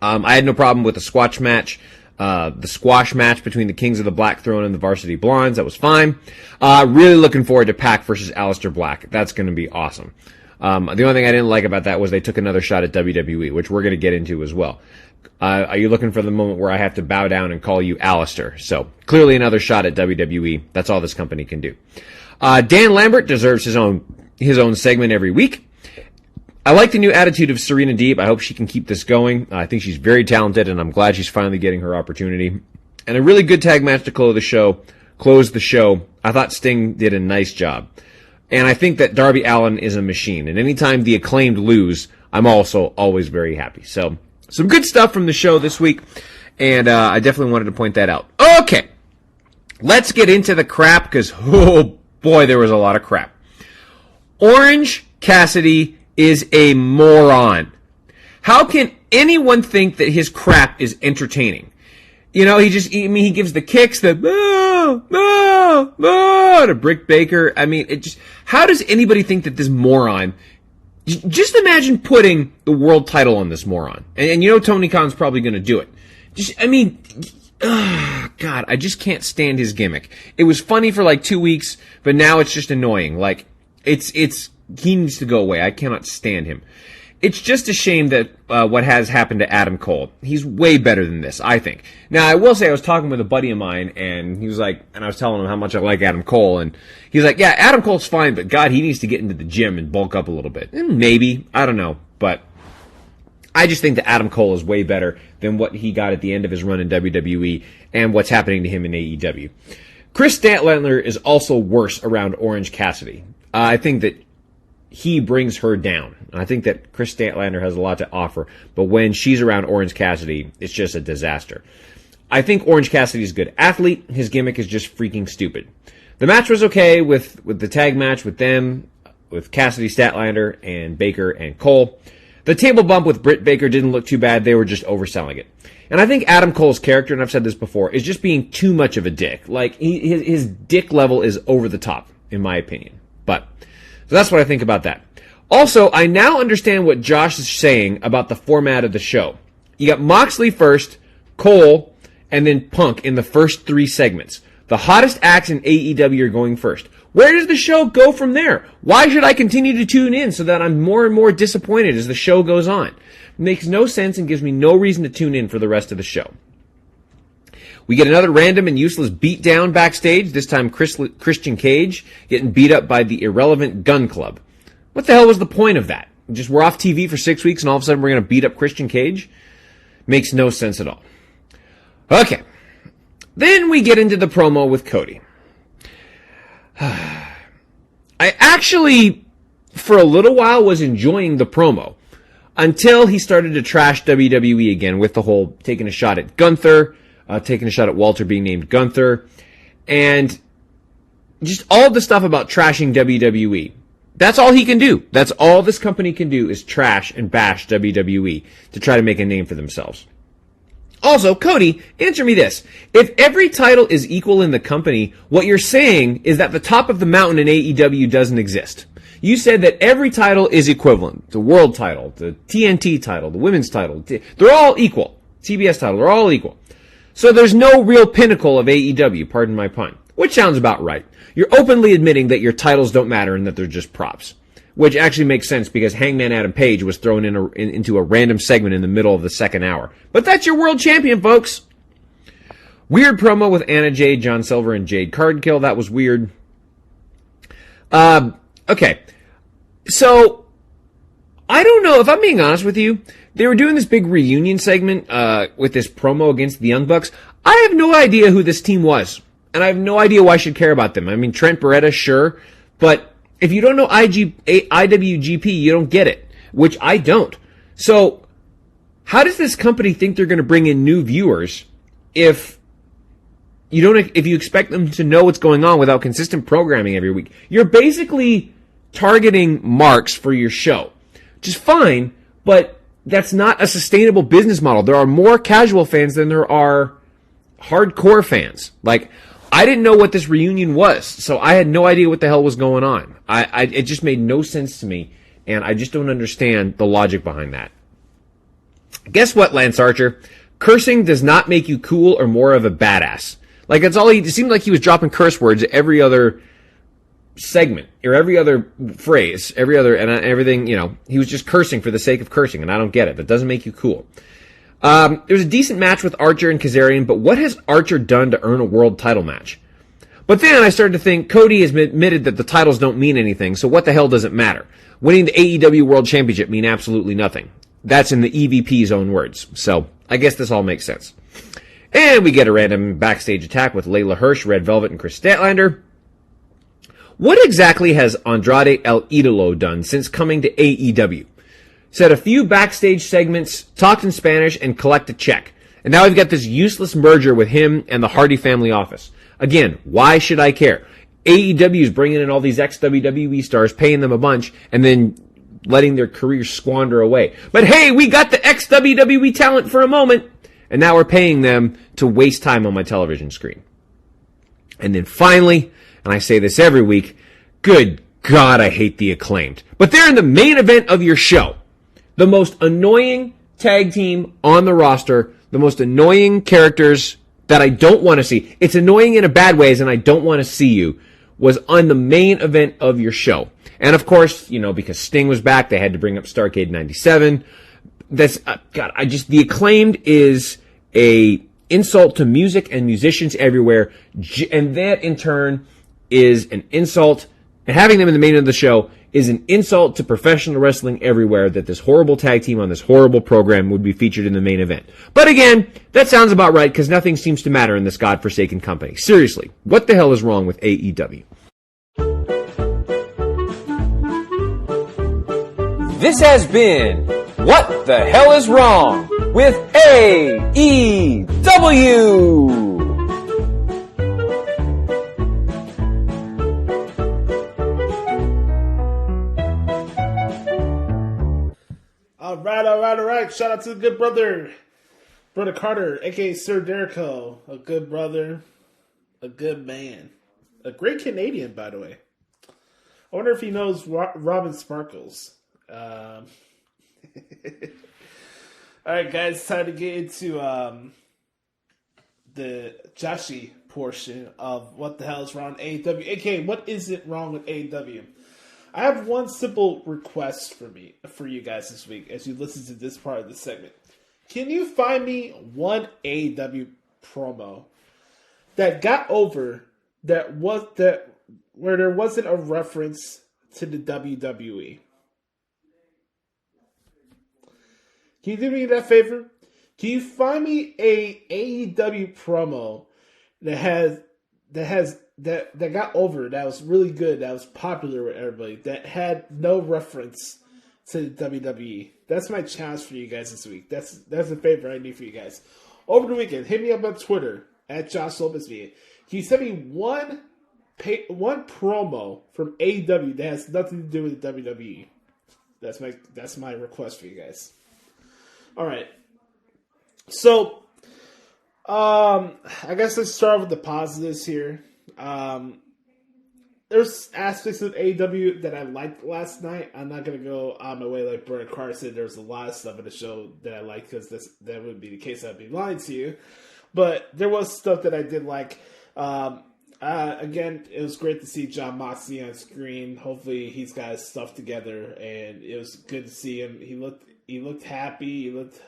I had no problem with the squash match. The squash match between the Kings of the Black Throne and the Varsity Blondes. That was fine. Really looking forward to Pac versus Aleister Black. That's going to be awesome. The only thing I didn't like about that was they took another shot at WWE, which we're going to get into as well. Are you looking for the moment where I have to bow down and call you Aleister? So, clearly another shot at WWE. That's all this company can do. Dan Lambert deserves his own segment every week. I like the new attitude of Serena Deeb. I hope she can keep this going. I think she's very talented, and I'm glad she's finally getting her opportunity. And a really good tag match to close the show. I thought Sting did a nice job. And I think that Darby Allin is a machine. And anytime the Acclaimed lose, I'm also always very happy. So, some good stuff from the show this week, and I definitely wanted to point that out. Okay, let's get into the crap, because, oh boy, there was a lot of crap. Orange Cassidy is a moron. How can anyone think that his crap is entertaining? He gives the kicks, to Britt Baker. How does anybody think that this moron... Just imagine putting the world title on this moron. And Tony Khan's probably going to do it. God, I just can't stand his gimmick. It was funny for like 2 weeks, but now it's just annoying. He needs to go away. I cannot stand him. It's just a shame that what has happened to Adam Cole. He's way better than this, I think. Now, I will say I was talking with a buddy of mine, and he was like, and I was telling him how much I like Adam Cole, and he's like, yeah, Adam Cole's fine, but God, he needs to get into the gym and bulk up a little bit. And maybe, I don't know, but I just think that Adam Cole is way better than what he got at the end of his run in WWE and what's happening to him in AEW. Chris Statlander is also worse around Orange Cassidy. I think that he brings her down. I think that Chris Statlander has a lot to offer, but when she's around Orange Cassidy, it's just a disaster. I think Orange Cassidy is a good athlete. His gimmick is just freaking stupid. The match was okay with the tag match with them, with Cassidy, Statlander, and Baker and Cole. The table bump with Britt Baker didn't look too bad. They were just overselling it. And I think Adam Cole's character, and I've said this before, is just being too much of a dick. His dick level is over the top, in my opinion. So that's what I think about that. Also, I now understand what Josh is saying about the format of the show. You got Moxley first, Cole, and then Punk in the first 3 segments. The hottest acts in AEW are going first. Where does the show go from there? Why should I continue to tune in so that I'm more and more disappointed as the show goes on? It makes no sense and gives me no reason to tune in for the rest of the show. We get another random and useless beatdown backstage, this time Christian Cage getting beat up by the irrelevant Gun Club. What the hell was the point of that? Just we're off TV for 6 weeks and all of a sudden we're going to beat up Christian Cage? Makes no sense at all. Okay. Then we get into the promo with Cody. I actually, for a little while, was enjoying the promo until he started to trash WWE again with the whole taking a shot at Gunther, taking a shot at Walter being named Gunther, and just all the stuff about trashing WWE. That's all he can do. That's all this company can do is trash and bash WWE to try to make a name for themselves. Also, Cody, answer me this. If every title is equal in the company, what you're saying is that the top of the mountain in AEW doesn't exist. You said that every title is equivalent. The world title, the TNT title, the women's title. They're all equal. TBS title, they're all equal. So there's no real pinnacle of AEW, pardon my pun. Which sounds about right. You're openly admitting that your titles don't matter and that they're just props. Which actually makes sense because Hangman Adam Page was thrown into a random segment in the middle of the second hour. But that's your world champion, folks. Weird promo with Anna Jay, John Silver, and Jade Cargill. That was weird. Okay. So, I don't know, if I'm being honest with you, they were doing this big reunion segment with this promo against the Young Bucks. I have no idea who this team was. And I have no idea why I should care about them. I mean, Trent Beretta, sure. But if you don't know IWGP, you don't get it. Which I don't. So, how does this company think they're going to bring in new viewers if you expect them to know what's going on without consistent programming every week? You're basically targeting marks for your show. Which is fine, but that's not a sustainable business model. There are more casual fans than there are hardcore fans. Like, I didn't know what this reunion was, so I had no idea what the hell was going on. It just made no sense to me, and I just don't understand the logic behind that. Guess what, Lance Archer? Cursing does not make you cool or more of a badass. Like, it seemed like he was dropping curse words every other segment, or every other phrase, everything, he was just cursing for the sake of cursing, and I don't get it. That doesn't make you cool. There was a decent match with Archer and Kazarian, but what has Archer done to earn a world title match? But then I started to think Cody has admitted that the titles don't mean anything, so what the hell does it matter? Winning the AEW World Championship mean absolutely nothing. That's in the EVP's own words. So I guess this all makes sense. And we get a random backstage attack with Layla Hirsch, Red Velvet, and Chris Statlander. What exactly has Andrade El Idolo done since coming to AEW? Said a few backstage segments, talked in Spanish, and collect a check. And now we've got this useless merger with him and the Hardy family office. Again, why should I care? AEW is bringing in all these ex-WWE stars, paying them a bunch, and then letting their careers squander away. But hey, we got the ex-WWE talent for a moment, and now we're paying them to waste time on my television screen. And then finally, and I say this every week, good God, I hate the Acclaimed. But they're in the main event of your show. The most annoying tag team on the roster, the most annoying characters that I don't want to see. It's annoying in a bad ways, and I don't want to see you, was on the main event of your show. And of course, because Sting was back, they had to bring up Starrcade 97. That's, the Acclaimed is a insult to music and musicians everywhere, and that in turn is an insult, and having them in the main of the show is an insult to professional wrestling everywhere, that this horrible tag team on this horrible program would be featured in the main event. But again, that sounds about right, because nothing seems to matter in this godforsaken company. Seriously, what the hell is wrong with AEW? This has been What the Hell is Wrong with AEW. All right. Shout out to the good brother Carter, aka Sir Derico. A good brother, a good man, a great Canadian, by the way. I wonder if he knows Robin Sparkles. All right, guys, time to get into the Joshie portion of What the Hell is Wrong with AEW. aka, what is it wrong with AEW? I have one simple request for you guys this week as you listen to this part of the segment. Can you find me one AEW promo that got over where there wasn't a reference to the WWE? Can you do me that favor? Can you find me a AEW promo that got over, that was really good, that was popular with everybody, that had no reference to the WWE? That's my challenge for you guys this week. That's a favor I need for you guys. Over the weekend, hit me up on Twitter at Josh Lopez Can you send me one promo from AEW that has nothing to do with the WWE? That's my request for you guys. All right. So, I guess let's start with the positives here. there's aspects of AEW that I liked last night. I'm not going to go on my way like Bernard Carr said. There's a lot of stuff in the show that I like because that would be the case. I'd be lying to you. But there was stuff that I did like. Again, it was great to see Jon Moxley on screen. Hopefully he's got his stuff together, and it was good to see him. He looked happy. He looked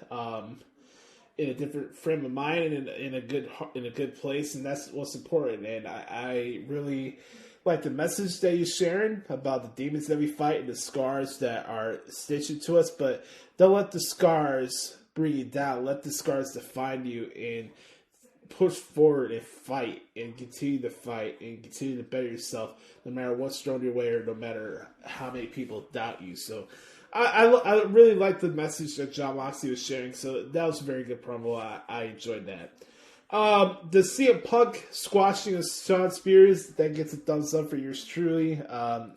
in a different frame of mind and in a good place, and that's what's important. And I really like the message that he's sharing about the demons that we fight and the scars that are stitched into us. But don't let the scars bring you down. Let the scars define you and push forward and fight and continue to fight and continue to better yourself no matter what's thrown your way or no matter how many people doubt you. So I really like the message that Jon Moxley was sharing. So that was a very good promo. I enjoyed that. The CM Punk squashing of Shawn Spears, that gets a thumbs up for yours truly.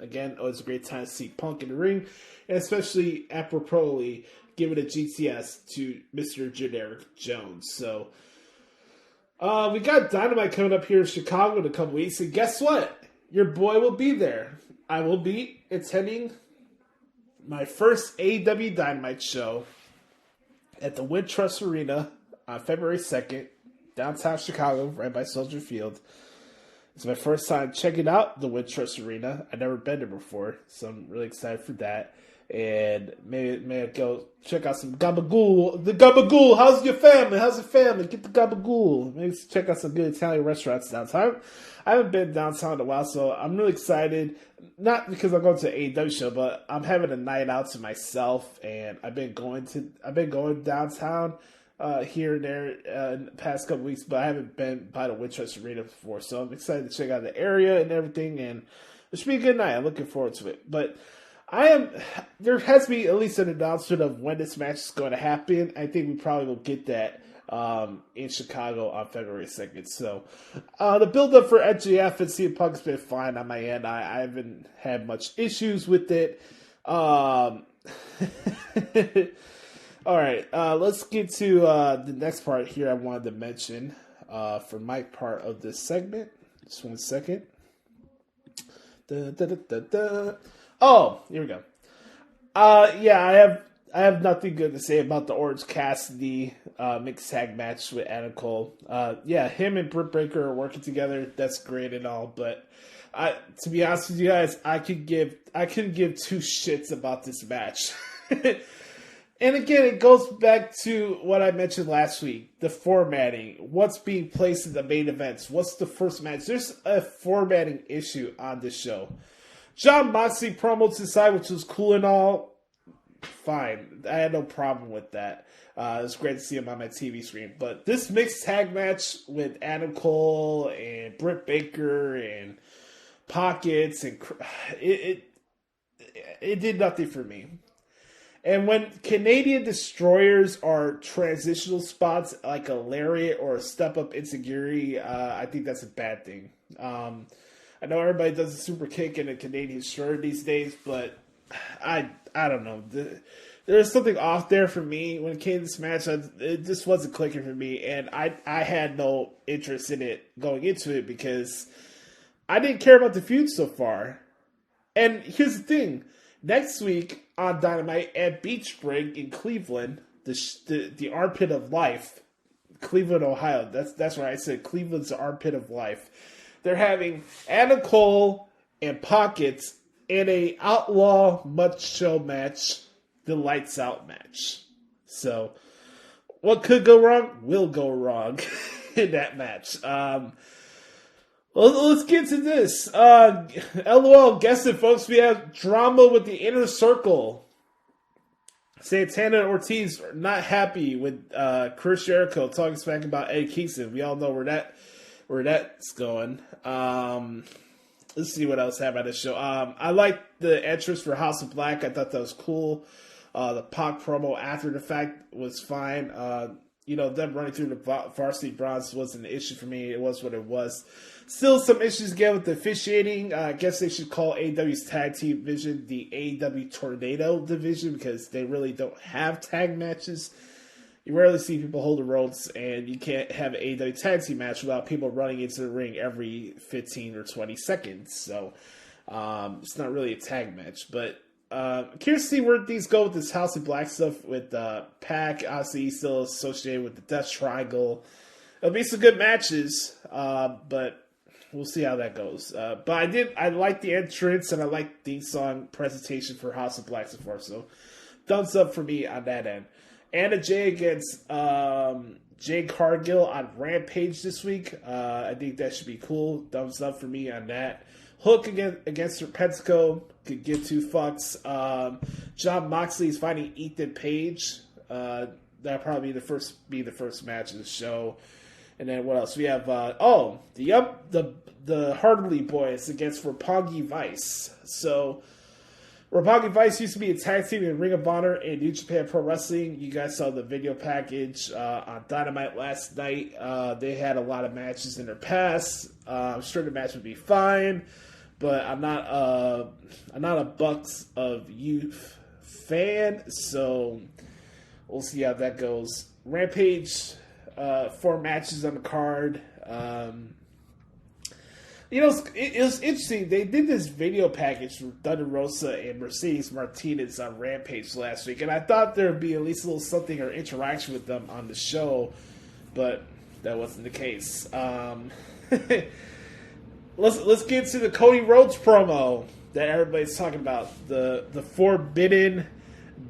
Again, it was a great time to see Punk in the ring, and especially apropos giving a GTS to Mr. Generic Jones. So we got Dynamite coming up here in Chicago in a couple weeks, and guess what? Your boy will be there. I will be attending my first AEW Dynamite show at the Wintrust Arena on February 2nd, downtown Chicago, right by Soldier Field. It's my first time checking out the Wintrust Arena. I've never been there before, so I'm really excited for that. And maybe go check out some gabagool. The gabagool. How's your family? Get the gabagool. Maybe check out some good Italian restaurants downtown. I haven't been downtown in a while, so I'm really excited. Not because I'm going to an AEW show, but I'm having a night out to myself, and I've been going downtown here and there in the past couple weeks, but I haven't been by the Wintrust Arena before, so I'm excited to check out the area and everything, and it should be a good night. I'm looking forward to it. But there has to be at least an announcement of when this match is going to happen. I think we probably will get that in Chicago on February 2nd. So the build-up for MJF and CM Punk's been fine on my end. I haven't had much issues with it. All right, let's get to the next part here I wanted to mention for my part of this segment. Just 1 second. Oh, here we go. Yeah, I have nothing good to say about the Orange Cassidy mixed tag match with Adam Cole. Yeah, him and Britt Baker are working together. That's great and all, but to be honest with you guys, I couldn't give two shits about this match. And again, it goes back to what I mentioned last week, the formatting. What's being placed in the main events? What's the first match? There's a formatting issue on this show. Jon Moxley promo to the side, which was cool and all. Fine. I had no problem with that. It was great to see him on my TV screen. But this mixed tag match with Adam Cole and Britt Baker and Pockets, and it did nothing for me. And when Canadian destroyers are transitional spots like a lariat or a step-up enziguri, I think that's a bad thing. I know everybody does a super kick and a Canadian destroyer these days, but I don't know. There's something off there for me when it came to this match. It just wasn't clicking for me, and I had no interest in it going into it because I didn't care about the feud so far. And here's the thing. Next week on Dynamite at Beach Break in Cleveland, the armpit of life, Cleveland, Ohio. That's where I said Cleveland's the armpit of life. They're having Adam Cole and Pockets in a outlaw mud show match, the Lights Out match. So, what could go wrong will go wrong in that match. Well, let's get to this. LOL, guess it, folks. We have drama with the Inner Circle. Santana and Ortiz are not happy with Chris Jericho talking smack about Eddie Kingston. We all know where that's going. Let's see what else I have on this show. I like the entrance for House of Black. I thought that was cool. The Pac promo after the fact was fine. Them running through the varsity bronze wasn't an issue for me. It was what it was. Still some issues again with the officiating. I guess they should call AEW's tag team division the AEW Tornado division because they really don't have tag matches you rarely see people hold the ropes, and you can't have an AEW tag team match without people running into the ring every 15 or 20 seconds. So it's not really a tag match. But curious to see where these go with this House of Black stuff with Pac. Obviously, he's still associated with the Death Triangle. It'll be some good matches, but we'll see how that goes. But I like the entrance, and I like the song presentation for House of Black so far. So thumbs up for me on that end. Anna Jay against Jade Cargill on Rampage this week. I think that should be cool. Thumbs up for me on that. Hook against Serpentico. Could give two fucks. Jon Moxley is fighting Ethan Page. That'll probably be the first match of the show. And then what else? We have the Hardy Boys against Roppongi Vice. So Roppongi Vice used to be a tag team in Ring of Honor and New Japan Pro Wrestling. You guys saw the video package on Dynamite last night. They had a lot of matches in their past. I'm sure the match would be fine, but I'm not a Bucks of Youth fan, so we'll see how that goes. Rampage, 4 matches on the card. It was interesting. They did this video package for Thunder Rosa and Mercedes Martinez on Rampage last week, and I thought there would be at least a little something or interaction with them on the show, but that wasn't the case. Let's get to the Cody Rhodes promo that everybody's talking about, the Forbidden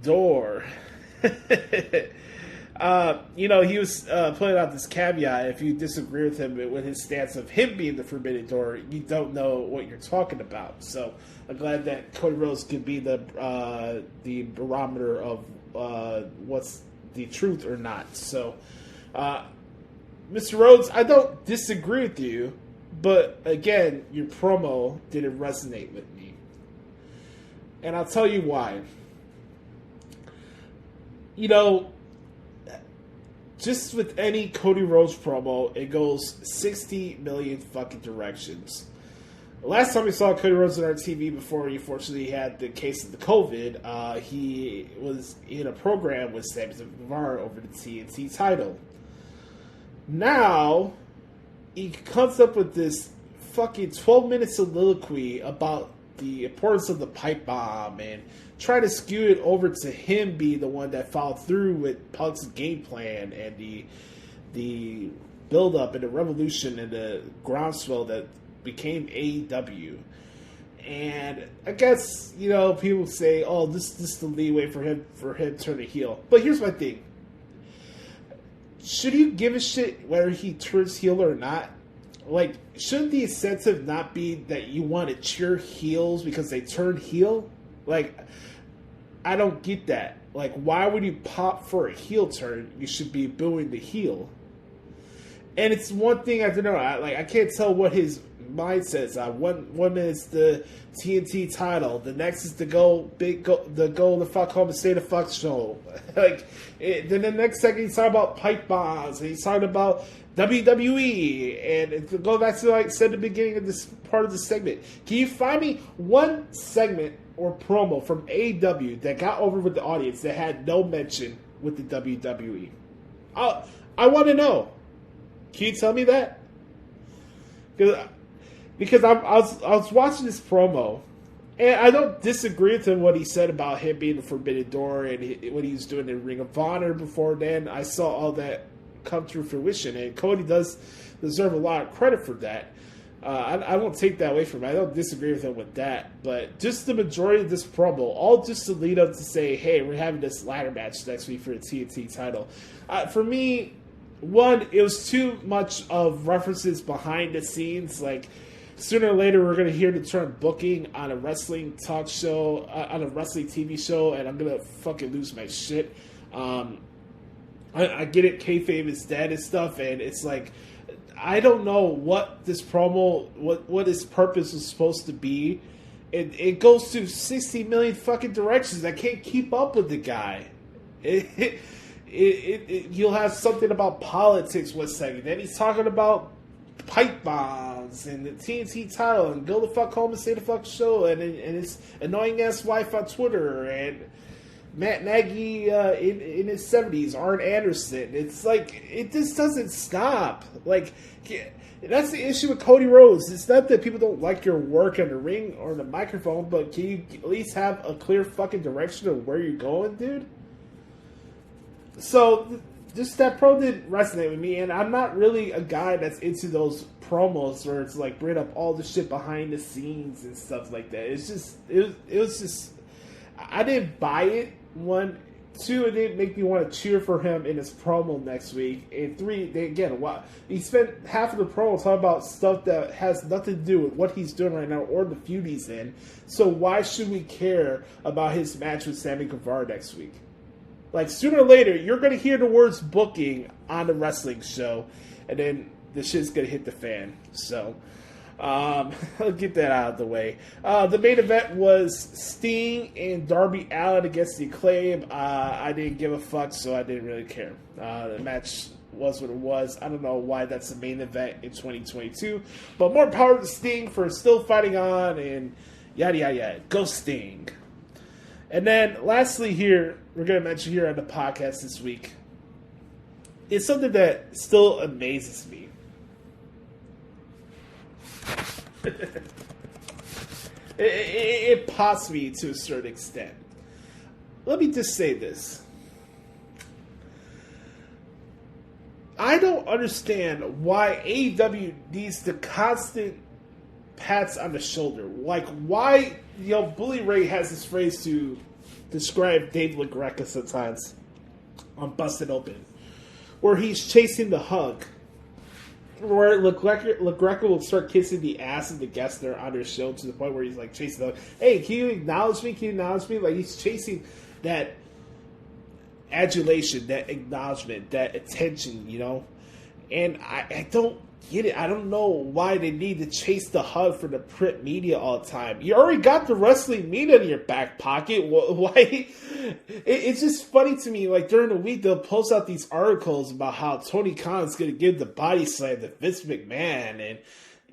Door. He was putting out this caveat. If you disagree with him with his stance of him being the Forbidden Door, you don't know what you're talking about. So I'm glad that Cody Rhodes could be the barometer of what's the truth or not. So, Mr. Rhodes, I don't disagree with you, but again, your promo didn't resonate with me, and I'll tell you why. Just with any Cody Rhodes promo, it goes 60 million fucking directions. Last time we saw Cody Rhodes on our TV before he unfortunately had the case of the COVID, he was in a program with Sami Guevara over the TNT title. Now, he comes up with this fucking 12-minute soliloquy about the importance of the pipe bomb and try to skew it over to him being the one that followed through with Punk's game plan and the build-up and the revolution and the groundswell that became AEW. And I guess, people say, oh, this is the leeway for him to turn a heel. But here's my thing. Should you give a shit whether he turns heel or not? Like, shouldn't the incentive not be that you want to cheer heels because they turn heel? Like, I don't get that. Like, why would you pop for a heel turn? You should be booing the heel. And it's one thing I don't know. I can't tell what his mindset is. One is the TNT title. The next is go the fuck home and stay the fuck show. Then the next second he's talking about pipe bombs and he's talking about WWE, and go back to like I said at the beginning of this part of the segment. Can you find me one segment or promo from AEW that got over with the audience that had no mention with the WWE? I want to know. Can you tell me that? Because I was watching this promo, and I don't disagree with him what he said about him being the Forbidden Door and what he was doing in Ring of Honor before then. I saw all that come to fruition, and Cody does deserve a lot of credit for that. I won't take that away from him. I don't disagree with him with that, but just the majority of this promo, all just to lead up to say, hey, we're having this ladder match next week for the TNT title. For me, one, it was too much of references behind the scenes. Like, sooner or later, we're going to hear the term booking on a wrestling talk show, on a wrestling TV show, and I'm going to fucking lose my shit. I get it, kayfabe is dead and stuff, and it's like, I don't know what this promo, what its purpose is supposed to be. It goes to 60 million fucking directions. I can't keep up with the guy. You'll have something about politics one second, then he's talking about pipe bombs and the TNT title and go the fuck home and stay the fuck show and his annoying ass wife on Twitter, and Matt Nagy in his 70s, Arn Anderson. It's like, it just doesn't stop. Like, that's the issue with Cody Rhodes. It's not that people don't like your work in the ring or the microphone, but can you at least have a clear fucking direction of where you're going, dude? So, just that pro didn't resonate with me, and I'm not really a guy that's into those promos where it's like bring up all the shit behind the scenes and stuff like that. It's just, it was just, I didn't buy it. 1, 2, it didn't make me want to cheer for him in his promo next week. And 3, he spent half of the promo talking about stuff that has nothing to do with what he's doing right now or the feud he's in. So why should we care about his match with Sammy Guevara next week? Like, sooner or later, you're going to hear the words booking on the wrestling show, and then the shit's going to hit the fan. So, I'll get that out of the way. The main event was Sting and Darby Allin against the Acclaim. I didn't give a fuck, so I didn't really care. The match was what it was. I don't know why that's the main event in 2022, but more power to Sting for still fighting on, and yada, yada, yada. Go Sting. And then, lastly here, we're going to mention here on the podcast this week, it's something that still amazes me. It pops me to a certain extent. Let me just say this. I don't understand why AEW needs the constant pats on the shoulder. Like, why, Bully Ray has this phrase to describe Dave LaGreca sometimes on Busted Open, where he's chasing the hug. Where LaGreca will start kissing the ass of the guest there on their show to the point where he's like chasing them. Hey, can you acknowledge me? Can you acknowledge me? Like, he's chasing that adulation, that acknowledgement, that attention, And I don't get it. I don't know why they need to chase the hug for the print media all the time. You already got the wrestling media in your back pocket. Why? It's just funny to me. Like, during the week, they'll post out these articles about how Tony Khan's going to give the body slam to Vince McMahon. And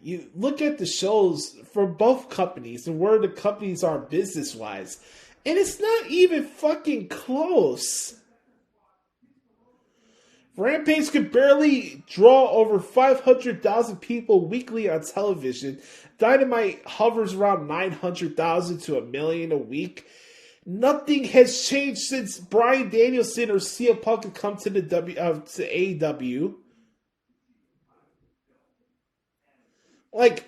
you look at the shows for both companies and where the companies are business-wise. And it's not even fucking close. Rampage could barely draw over 500,000 people weekly on television. Dynamite hovers around 900,000 to 1 million a week. Nothing has changed since Bryan Danielson or CM Punk have come to the to AEW. Like,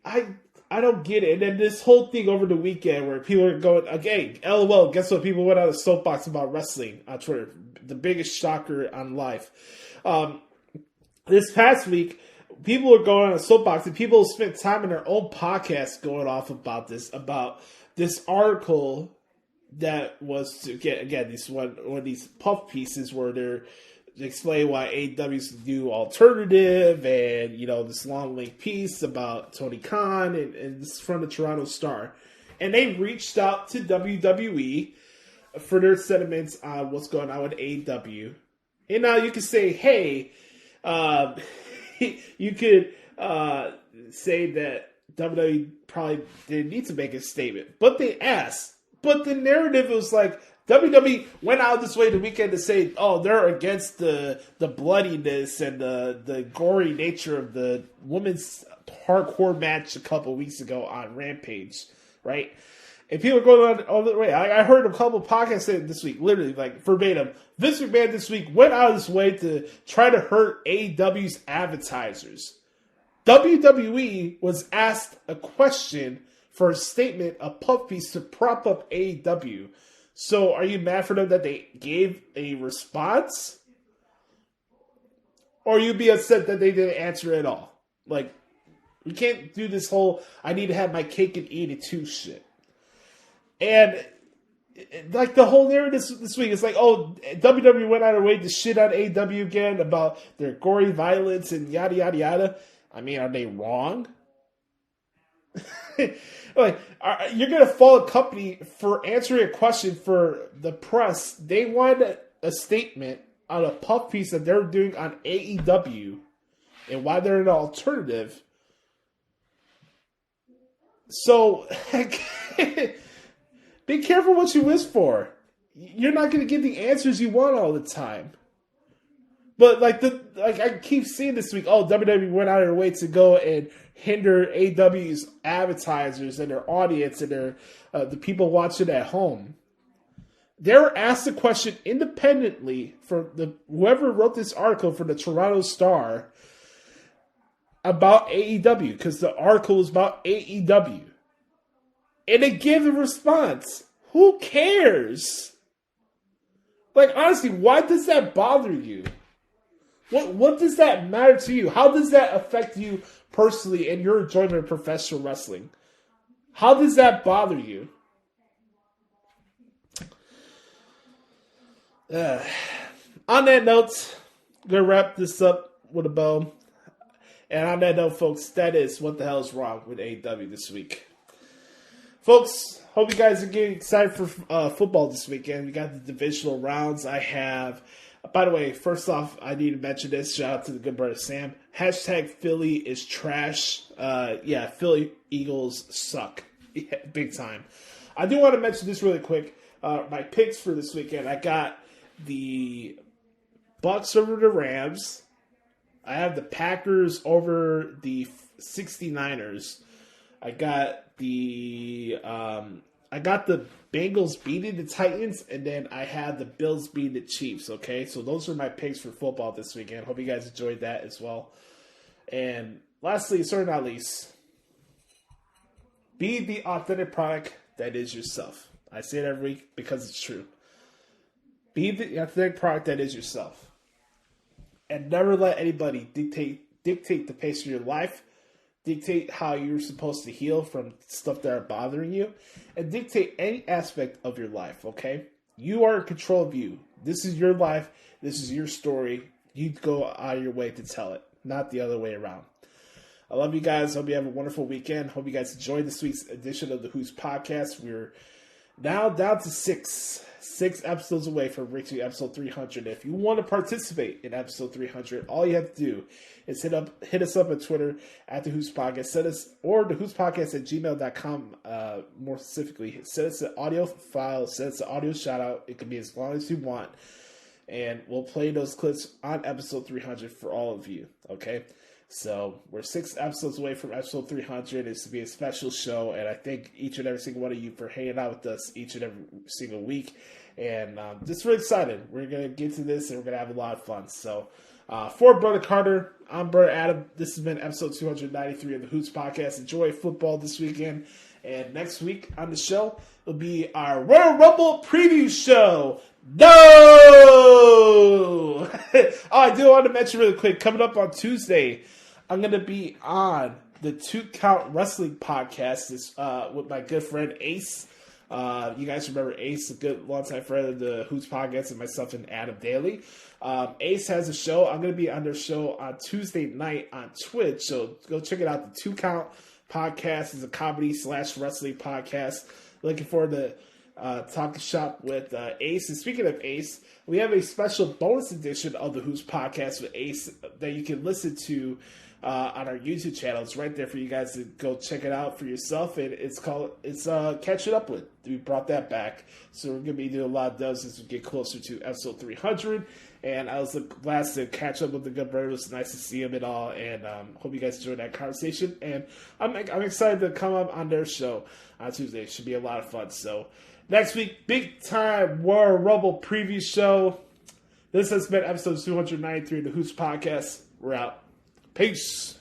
I don't get it. And then this whole thing over the weekend where people are going, okay, LOL, guess what? People went on a soapbox about wrestling on Twitter. The biggest shocker on life. This past week, people are going on a soapbox, and people spent time in their own podcast going off about this article that was to get, again, this one of these puff pieces where they explain why AEW's the new alternative, and this long link piece about Tony Khan, and this is from the Toronto Star, and they reached out to WWE for their sentiments on what's going on with AEW. And now you can say, hey, you could say that WWE probably didn't need to make a statement. But they asked. But the narrative was like, WWE went out this way the weekend to say, oh, they're against the bloodiness and the gory nature of the women's hardcore match a couple weeks ago on Rampage, right? And people are going on the way. I heard a couple of podcasts say this week, literally, like verbatim. Vince McMahon this week went out of his way to try to hurt AEW's advertisers. WWE was asked a question for a statement, a puff piece to prop up AEW. So are you mad for them that they gave a response? Or you be upset that they didn't answer at all? Like, we can't do this whole, I need to have my cake and eat it too shit. And like the whole narrative this week is like, oh, WWE went out of their way to shit on AEW again about their gory violence and yada yada yada. I mean, are they wrong? Like, you're gonna fault a company for answering a question for the press. They wanted a statement on a puff piece that they're doing on AEW and why they're an alternative. So Be careful what you wish for. You're not going to get the answers you want all the time. But like I keep seeing this week, WWE went out of their way to go and hinder AEW's advertisers and their audience and their the people watching at home. They were asked a question independently for whoever wrote this article for the Toronto Star about AEW, because the article was about AEW. And they gave a response. Who cares? Like, honestly, why does that bother you? What does that matter to you? How does that affect you personally and your enjoyment of professional wrestling? How does that bother you? On that note, I'm going to wrap this up with a bow. And on that note, folks, that is what the hell is wrong with AEW this week. Folks, hope you guys are getting excited for football this weekend. We got the divisional rounds. I have, by the way, first off, I need to mention this. Shout out to the good brother Sam. Hashtag Philly is trash. Yeah, Philly Eagles suck. Yeah, big time. I do want to mention this really quick. My picks for this weekend. I got the Bucks over the Rams. I have the Packers over the 69ers. I got the Bengals beating the Titans, and then I had the Bills beating the Chiefs. Okay, so those are my picks for football this weekend. Hope you guys enjoyed that as well. And lastly, certainly not least, be the authentic product that is yourself. I say it every week because it's true. Be the authentic product that is yourself. And never let anybody dictate the pace of your life, dictate how you're supposed to heal from stuff that are bothering you, and dictate any aspect of your life, okay? You are in control of you. This is your life. This is your story. You go out of your way to tell it, not the other way around. I love you guys. Hope you have a wonderful weekend. Hope you guys enjoyed this week's edition of the Hoots Podcast. We're now down to six episodes away from reaching episode 300. If you want to participate in episode 300, all you have to do is hit us up on Twitter at the Hoots Podcast. Send us, or the Hoots Podcast at gmail.com. More specifically, send us an audio file, send us an audio shout out. It can be as long as you want, and we'll play those clips on episode 300 for all of you. Okay. So we're 6 episodes away from episode 300. It's to be a special show, and I thank each and every single one of you for hanging out with us each and every single week. And just really excited. We're going to get to this, and we're going to have a lot of fun. So for Brother Carter, I'm Brother Adam. This has been episode 293 of the Hoots Podcast. Enjoy football this weekend. And next week on the show, it'll be our Royal Rumble preview show. No! I do want to mention really quick, coming up on Tuesday, I'm going to be on the 2 Count Wrestling Podcast with my good friend Ace. You guys remember Ace, a good longtime friend of the Hoots Podcast, and myself and Adam Daly. Ace has a show. I'm going to be on their show on Tuesday night on Twitch, so go check it out. The 2 Count Podcast is a comedy/wrestling podcast. Looking forward to talking shop with Ace. And speaking of Ace, we have a special bonus edition of the Hoots Podcast with Ace that you can listen to on our YouTube channel. It's right there for you guys to go check it out for yourself. And it's Catch It Up With. We brought that back. So we're going to be doing a lot of those as we get closer to episode 300. And I was glad to catch up with the good brother. It was nice to see him and all. And hope you guys enjoyed that conversation. And I'm excited to come up on their show on Tuesday. It should be a lot of fun. So next week, big time Royal Rumble preview show. This has been episode 293 of the Hoots Podcast. We're out. Peace.